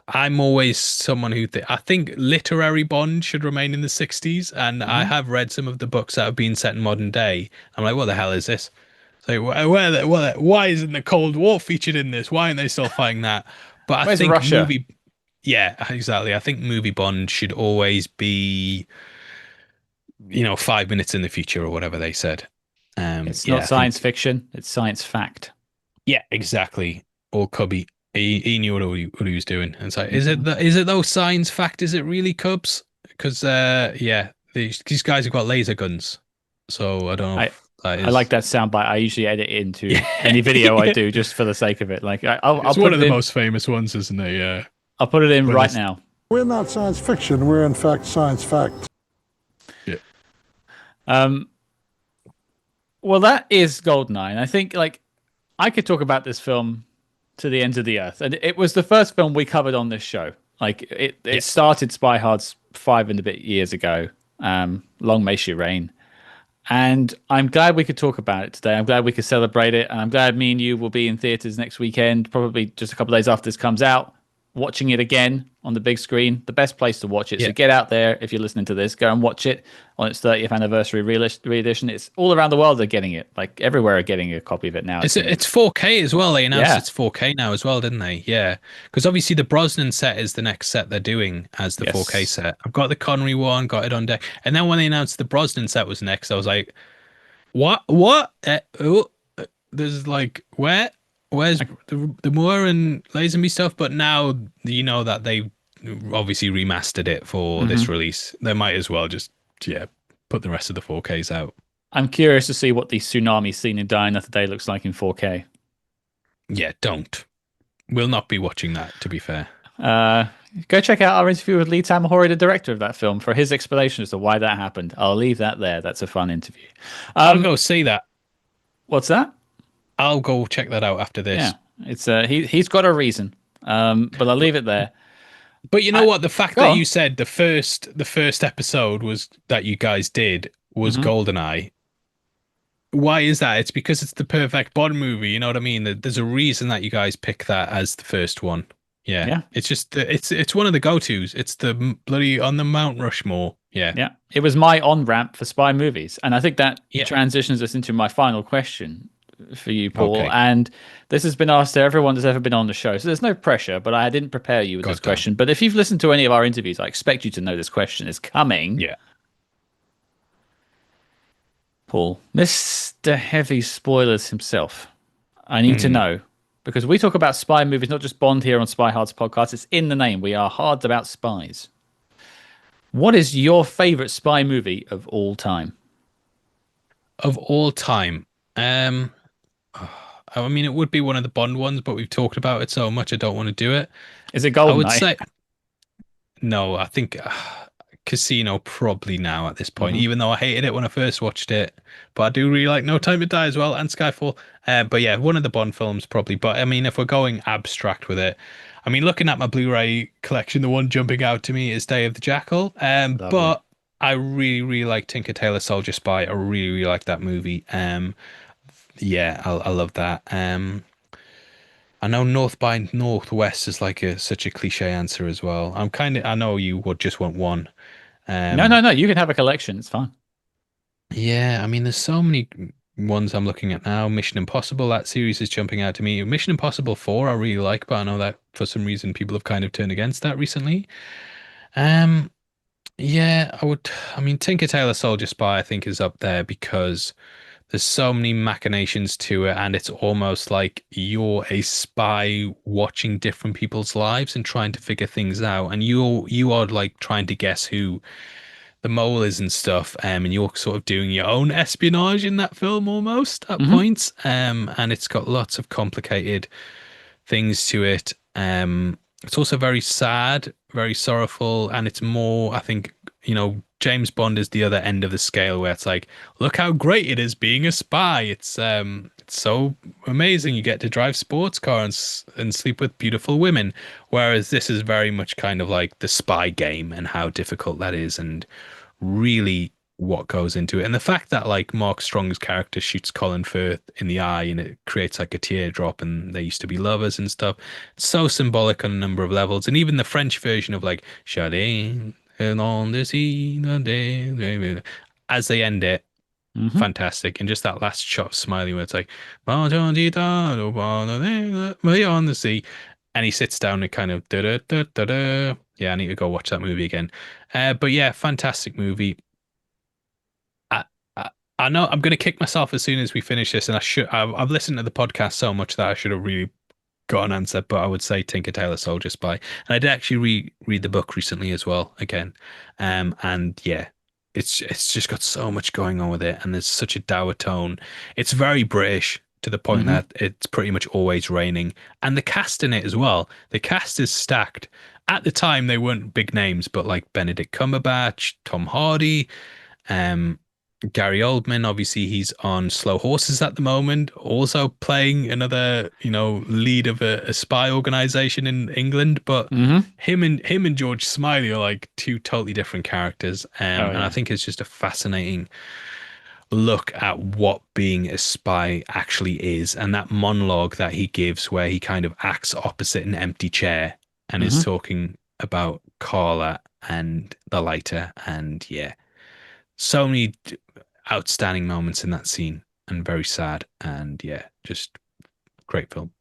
S2: I'm always someone who I think literary Bond should remain in the 60s. And I have read some of the books that have been set in modern day. I'm like, what the hell is this? So why isn't the Cold War featured in this? Why aren't they still fighting that? But I
S1: where's
S2: think
S1: Russia?
S2: yeah, exactly. I think movie Bond should always be, 5 minutes in the future or whatever they said.
S1: It's
S2: Yeah,
S1: not
S2: I
S1: science
S2: think,
S1: fiction; it's science fact.
S2: yeah, exactly. Or Cubby, he knew what he was doing. And it's like,
S1: Mhm.
S2: is it though science fact? Is it really Cubs? Because yeah, these guys have got laser guns. So I don't know
S1: I
S2: if that
S1: I like
S2: is.
S1: that soundbite. I usually edit it into
S2: Yeah,
S1: any video I
S2: yeah.
S1: do just for the sake of it. Like I'll
S2: It's one
S1: put
S2: of
S1: it
S2: the
S1: in.
S2: most famous ones, isn't it? Yeah.
S1: I'll put it in
S2: When
S1: right
S2: it's
S1: now.
S5: We're not science fiction. We're, in fact, science fact.
S2: yeah.
S1: Um, well, that is GoldenEye, and I think like I could talk about this film to the ends of the earth, and it was the first film we covered on this show. Like it started SpyHards 5 and a bit years ago. Long may she reign. And I'm glad we could talk about it today. I'm glad we could celebrate it. And I'm glad me and you will be in theaters next weekend, probably just a couple of days after this comes out, watching it again on the big screen. The best place to watch it.
S2: Yeah.
S1: So get out there if you're listening to this, go and watch it on its 30th anniversary re-edition. It's all around the world they're getting it. Like everywhere are getting a copy of it now.
S2: It's 4K as well. They announced
S1: Yeah.
S2: it's 4K now as well, didn't they? Yeah. Because obviously the Brosnan set is the next set they're doing as the 4K set. I've got the Connery one, got it on deck. And then when they announced the Brosnan set was next, I was like, what? What? There's like, where's the Moore and Lazenby stuff? But now you know that they obviously remastered it for this release. They might as well just, put the rest of the 4Ks out.
S1: I'm curious to see what the tsunami scene in Die Another Day looks like in 4K.
S2: Yeah, don't. We'll not be watching that, to be fair.
S1: Go check out our interview with Lee Tamahori, the director of that film, for his explanation as to why that happened. I'll leave that there. That's a fun interview.
S2: I'll go see that.
S1: What's that?
S2: I'll go check that out after this.
S1: Yeah, it's he's got a reason. But I'll leave it there.
S2: But you know what? The fact
S1: go
S2: that
S1: on.
S2: you said the first episode was that you guys did was GoldenEye. Why is that? It's because it's the perfect Bond movie. You know what I mean? There's a reason that you guys pick that as the first one. Yeah.
S1: Yeah.
S2: It's just it's one of the go-tos. It's the bloody on the Mount Rushmore. Yeah.
S1: Yeah, it was my on-ramp for spy movies. And I think that
S2: Yeah.
S1: transitions us into my final question for you, Paul.
S2: Okay.
S1: And this has been asked to everyone that's ever been on the show. So there's no pressure, but I didn't prepare you with this
S2: God damn.
S1: question. But if you've listened to any of our interviews, I expect you to know this question is coming.
S2: Yeah.
S1: Paul, Mr. Heavy Spoilers himself. I need to know, because we talk about spy movies, not just Bond here on Spy Hards podcast. It's in the name. We are hard about spies. What is your favorite spy movie of all time?
S2: Of all time. I mean, it would be one of the Bond ones, but we've talked about it so much, I don't want to do it.
S1: Is it
S2: I would
S1: GoldenEye?
S2: say no. I think Casino probably now at this point,
S1: Mm-hmm.
S2: even though I hated it when I first watched it. But I do really like No Time to Die as well and Skyfall. But yeah, one of the Bond films probably. But I mean, if we're going abstract with it, I mean, looking at my Blu-ray collection, the one jumping out to me is Day of the Jackal. But I really, really like Tinker Tailor Soldier Spy. I really, really like that movie. Yeah, I love that. I know North by Northwest is like such a cliche answer as well. I know you would just want one.
S1: No. You can have a collection. It's fine.
S2: Yeah, I mean, there's so many ones I'm looking at now. Mission Impossible, that series is jumping out to me. Mission Impossible 4, I really like, but I know that for some reason people have kind of turned against that recently. Yeah, I mean, Tinker Tailor Soldier Spy, I think, is up there because there's so many machinations to it, and it's almost like you're a spy watching different people's lives and trying to figure things out, and you are like trying to guess who the mole is and stuff, and you're sort of doing your own espionage in that film almost at points, and it's got lots of complicated things to it. It's also very sad, very sorrowful, and it's more, I think, James Bond is the other end of the scale where it's like, look how great it is being a spy. It's so amazing. You get to drive sports cars and sleep with beautiful women. Whereas this is very much kind of like the spy game and how difficult that is and really what goes into it. And the fact that like Mark Strong's character shoots Colin Firth in the eye and it creates like a teardrop and they used to be lovers and stuff. It's so symbolic on a number of levels. And even the French version of like Chardin and on the sea as they end it, fantastic. And just that last shot of Smiley where it's like on the sea. And he sits down and kind of yeah, I need to go watch that movie again. But yeah, fantastic movie. I know I'm going to kick myself as soon as we finish this, and I've listened to the podcast so much that I should have really got an answer, but I would say Tinker Tailor Soldier Spy. And I did actually read the book recently as well again. And yeah, it's just got so much going on with it, and there's such a dour tone. It's very British to the point that it's pretty much always raining. And the cast in it as well. The cast is stacked. At the time, they weren't big names, but like Benedict Cumberbatch, Tom Hardy, Gary Oldman, obviously he's on Slow Horses at the moment, also playing another, lead of a spy organization in England. But him and George Smiley are like two totally different characters. And I think it's just a fascinating look at what being a spy actually is. And that monologue that he gives where he kind of acts opposite an empty chair and is talking about Carla and the lighter. And yeah, so many outstanding moments in that scene and very sad. And yeah, just great film.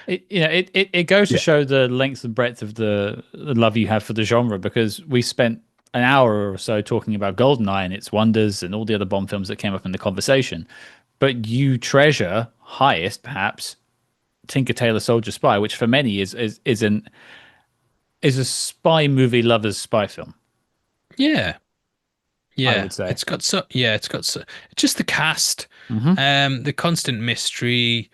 S1: It goes to show the length and breadth of the love you have for the genre, because we spent an hour or so talking about GoldenEye and its wonders and all the other Bond films that came up in the conversation. But you treasure highest, perhaps, Tinker Tailor Soldier Spy, which for many is a spy movie lover's spy film.
S2: Yeah. Yeah,
S1: I would say.
S2: it's got just the cast, the constant mystery,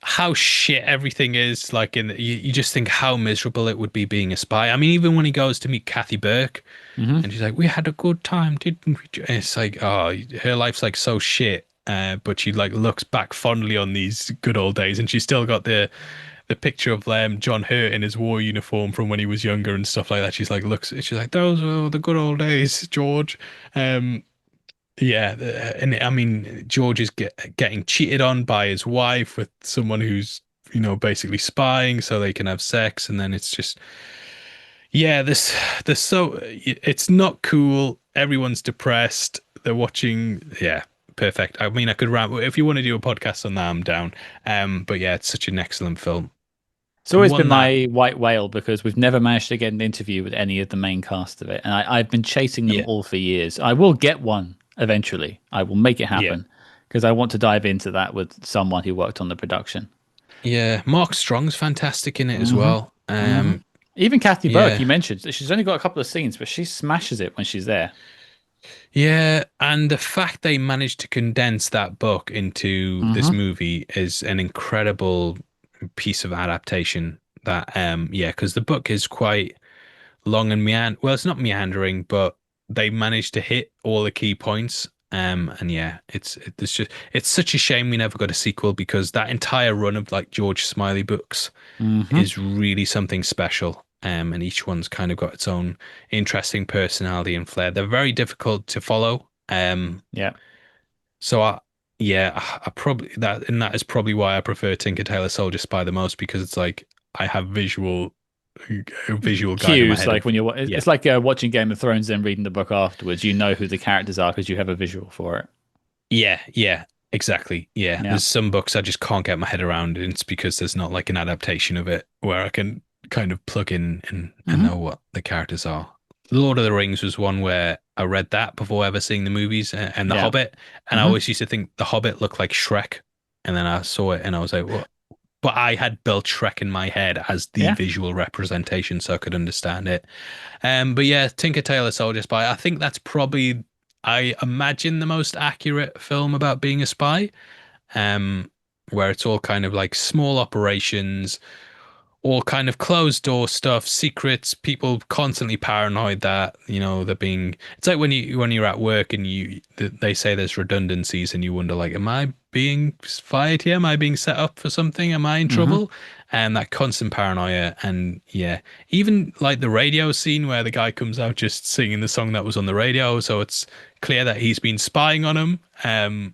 S2: how shit everything is. Like you just think how miserable it would be being a spy. I mean, even when he goes to meet Kathy Burke, and she's like, "We had a good time, didn't we?" And it's like, oh, her life's like so shit, but she like looks back fondly on these good old days, and she's still got the picture of John Hurt in his war uniform from when he was younger and stuff like that. She's like, those were the good old days, George. Yeah, and I mean, George is getting cheated on by his wife with someone who's, basically spying so they can have sex. And then it's just, yeah, it's not cool. Everyone's depressed. They're watching, yeah. Perfect. I mean, I could rant. If you want to do a podcast on that, I'm down. But yeah, it's such an excellent film.
S1: It's always been my white whale, because we've never managed to get an interview with any of the main cast of it. And I've been chasing them all for years. I will get one eventually. I will make it happen, because I want to dive into that with someone who worked on the production.
S2: Yeah, Mark Strong's fantastic in it as well.
S1: Even Kathy Burke, you mentioned, she's only got a couple of scenes, but she smashes it when she's there.
S2: Yeah, and the fact they managed to condense that book into this movie is an incredible piece of adaptation. That because the book is quite long and well, it's not meandering, but they managed to hit all the key points. And yeah, it's such a shame we never got a sequel, because that entire run of like George Smiley books is really something special. And each one's kind of got its own interesting personality and flair. They're very difficult to follow. So I probably that is probably why I prefer Tinker Tailor Soldier Spy the most, because it's like I have visual guide in my head.
S1: Like when you're, it's like watching Game of Thrones and reading the book afterwards. You know who the characters are because you have a visual for it.
S2: Yeah, exactly. Yeah, there's some books I just can't get my head around, and it's because there's not like an adaptation of it where I can kind of plug in and know what the characters are. Lord of the Rings was one where I read that before ever seeing the movies, and The Hobbit, and I always used to think The Hobbit looked like Shrek, and then I saw it and I was like, what? But I had built Shrek in my head as the visual representation, so I could understand it. But yeah, Tinker Tailor Soldier Spy, I think that's probably, I imagine, the most accurate film about being a spy, where it's all kind of like small operations, all kind of closed door stuff, secrets, people constantly paranoid that, they're being, it's like when you're at work and they say there's redundancies and you wonder, like, am I being fired here? Am I being set up for something? Am I in trouble? And that constant paranoia. And yeah, even like the radio scene where the guy comes out just singing the song that was on the radio. So it's clear that he's been spying on him.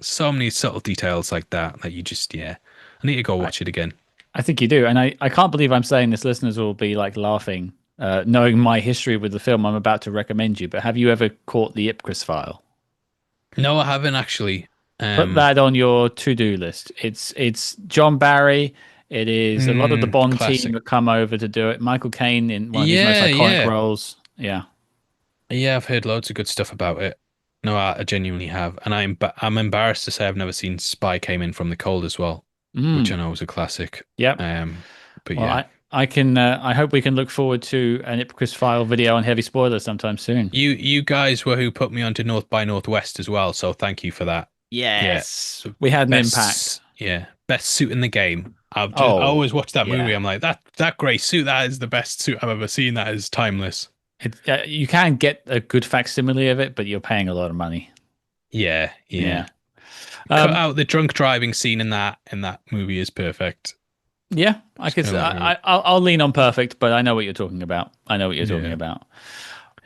S2: So many subtle details like that you just, I need to go watch it again.
S1: I think you do. And I can't believe I'm saying this. Listeners will be like laughing, knowing my history with the film I'm about to recommend you. But have you ever caught the Ipcris file?
S2: No, I haven't actually.
S1: Put that on your to-do list. It's John Barry. It is a lot of the Bond team that come over to do it. Michael Caine in one of his most iconic roles. Yeah.
S2: Yeah, I've heard loads of good stuff about it. No, I genuinely have. And I'm embarrassed to say I've never seen Spy Came In From the Cold as well. Which I know was a classic.
S1: Yep.
S2: But
S1: well,
S2: yeah,
S1: I hope we can look forward to an Ipcris file video on heavy spoilers sometime soon.
S2: You guys were who put me onto North by Northwest as well, so thank you for that.
S1: Yes, we had an impact.
S2: Yeah, best suit in the game. I always watch that movie. I'm like, that grey suit, that is the best suit I've ever seen. That is timeless.
S1: You can get a good facsimile of it, but you're paying a lot of money.
S2: Yeah. Cut out the drunk driving scene in that movie is perfect.
S1: Yeah, I'll lean on perfect, but I know what you're talking about.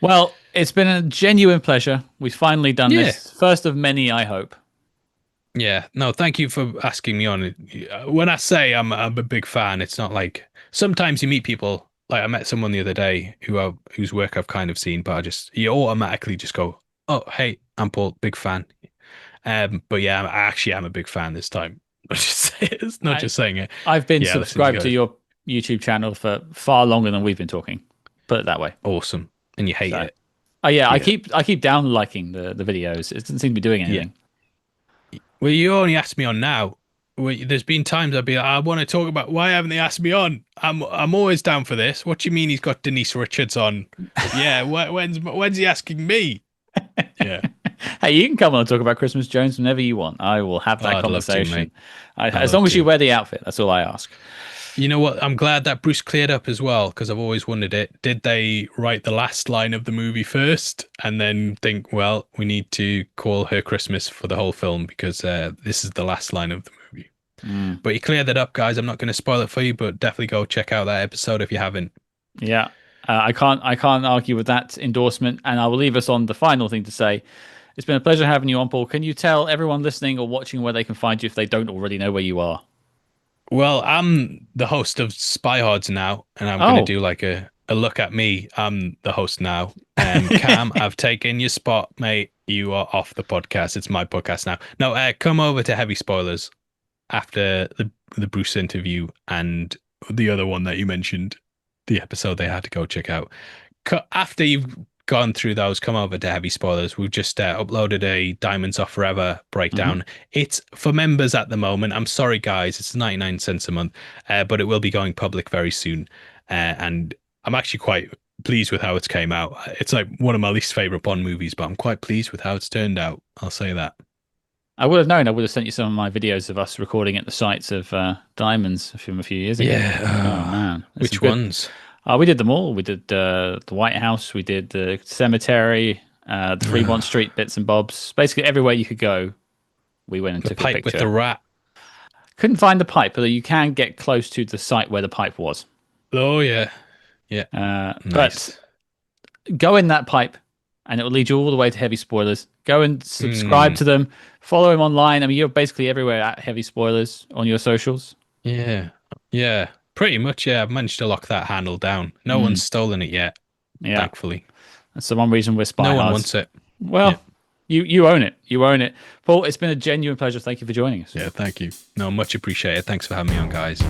S1: Well, it's been a genuine pleasure. We've finally done this. First of many, I hope.
S2: Yeah, no, thank you for asking me on. When I say I'm a big fan, it's not like sometimes you meet people. Like I met someone the other day whose work I've kind of seen, but you automatically just go, "Oh, hey, I'm Paul, big fan." But yeah, I actually am a big fan this time. It's not just saying it.
S1: I've been subscribed to your YouTube channel for far longer than we've been talking. Put it that way.
S2: Awesome. And you hate it.
S1: Oh yeah, I keep down liking the videos. It doesn't seem to be doing anything.
S2: Yeah. Well, you only asked me on now. There's been times I'd be like, I want to talk about why haven't they asked me on? I'm always down for this. What do you mean he's got Denise Richards on? Yeah, when's he asking me? Yeah.
S1: Hey, you can come on and talk about Christmas Jones whenever you want. I will have that conversation. As long as you wear the outfit, that's all I ask.
S2: You know what? I'm glad that Bruce cleared up as well, because I've always wondered it. Did they write the last line of the movie first and then think, well, we need to call her Christmas for the whole film because this is the last line of the movie? But you cleared that up, guys. I'm not going to spoil it for you, but definitely go check out that episode if you haven't.
S1: Yeah, I can't argue with that endorsement, and I will leave us on the final thing to say. It's been a pleasure having you on, Paul. Can you tell everyone listening or watching where they can find you if they don't already know where you are?
S2: Well, I'm the host of SpyHards now, and I'm going to do like a look at me. I'm the host now. Cam, I've taken your spot, mate. You are off the podcast. It's my podcast now. No, come over to Heavy Spoilers after the Bruce interview and the other one that you mentioned, the episode they had to go check out. After you've gone through those, come over to Heavy Spoilers. We've just uploaded a Diamonds Are Forever breakdown. It's for members at the moment. I'm sorry, guys. It's 99 cents a month, but it will be going public very soon. And I'm actually quite pleased with how it's came out. It's like one of my least favorite Bond movies, but I'm quite pleased with how it's turned out. I'll say that.
S1: I would have known. I would have sent you some of my videos of us recording at the sites of Diamonds from a few years ago.
S2: Yeah.
S1: Oh, man.
S2: Which ones?
S1: We did them all. We did the White House. We did the cemetery, the Fremont Street bits and bobs. Basically, everywhere you could go, we went and took a picture.
S2: The pipe with the rat.
S1: Couldn't find the pipe, but you can get close to the site where the pipe was.
S2: Oh, yeah. Yeah.
S1: Nice. But go in that pipe, and it will lead you all the way to Heavy Spoilers. Go and subscribe to them. Follow him online. I mean, you're basically everywhere at Heavy Spoilers on your socials.
S2: Yeah. Yeah. Pretty much, yeah. I've managed to lock that handle down. No one's stolen it yet, thankfully.
S1: That's the one reason we're SpyHards.
S2: No one wants it.
S1: Well, you own it. You own it. Paul, it's been a genuine pleasure. Thank you for joining us.
S2: Yeah, thank you. No, much appreciated. Thanks for having me on, guys.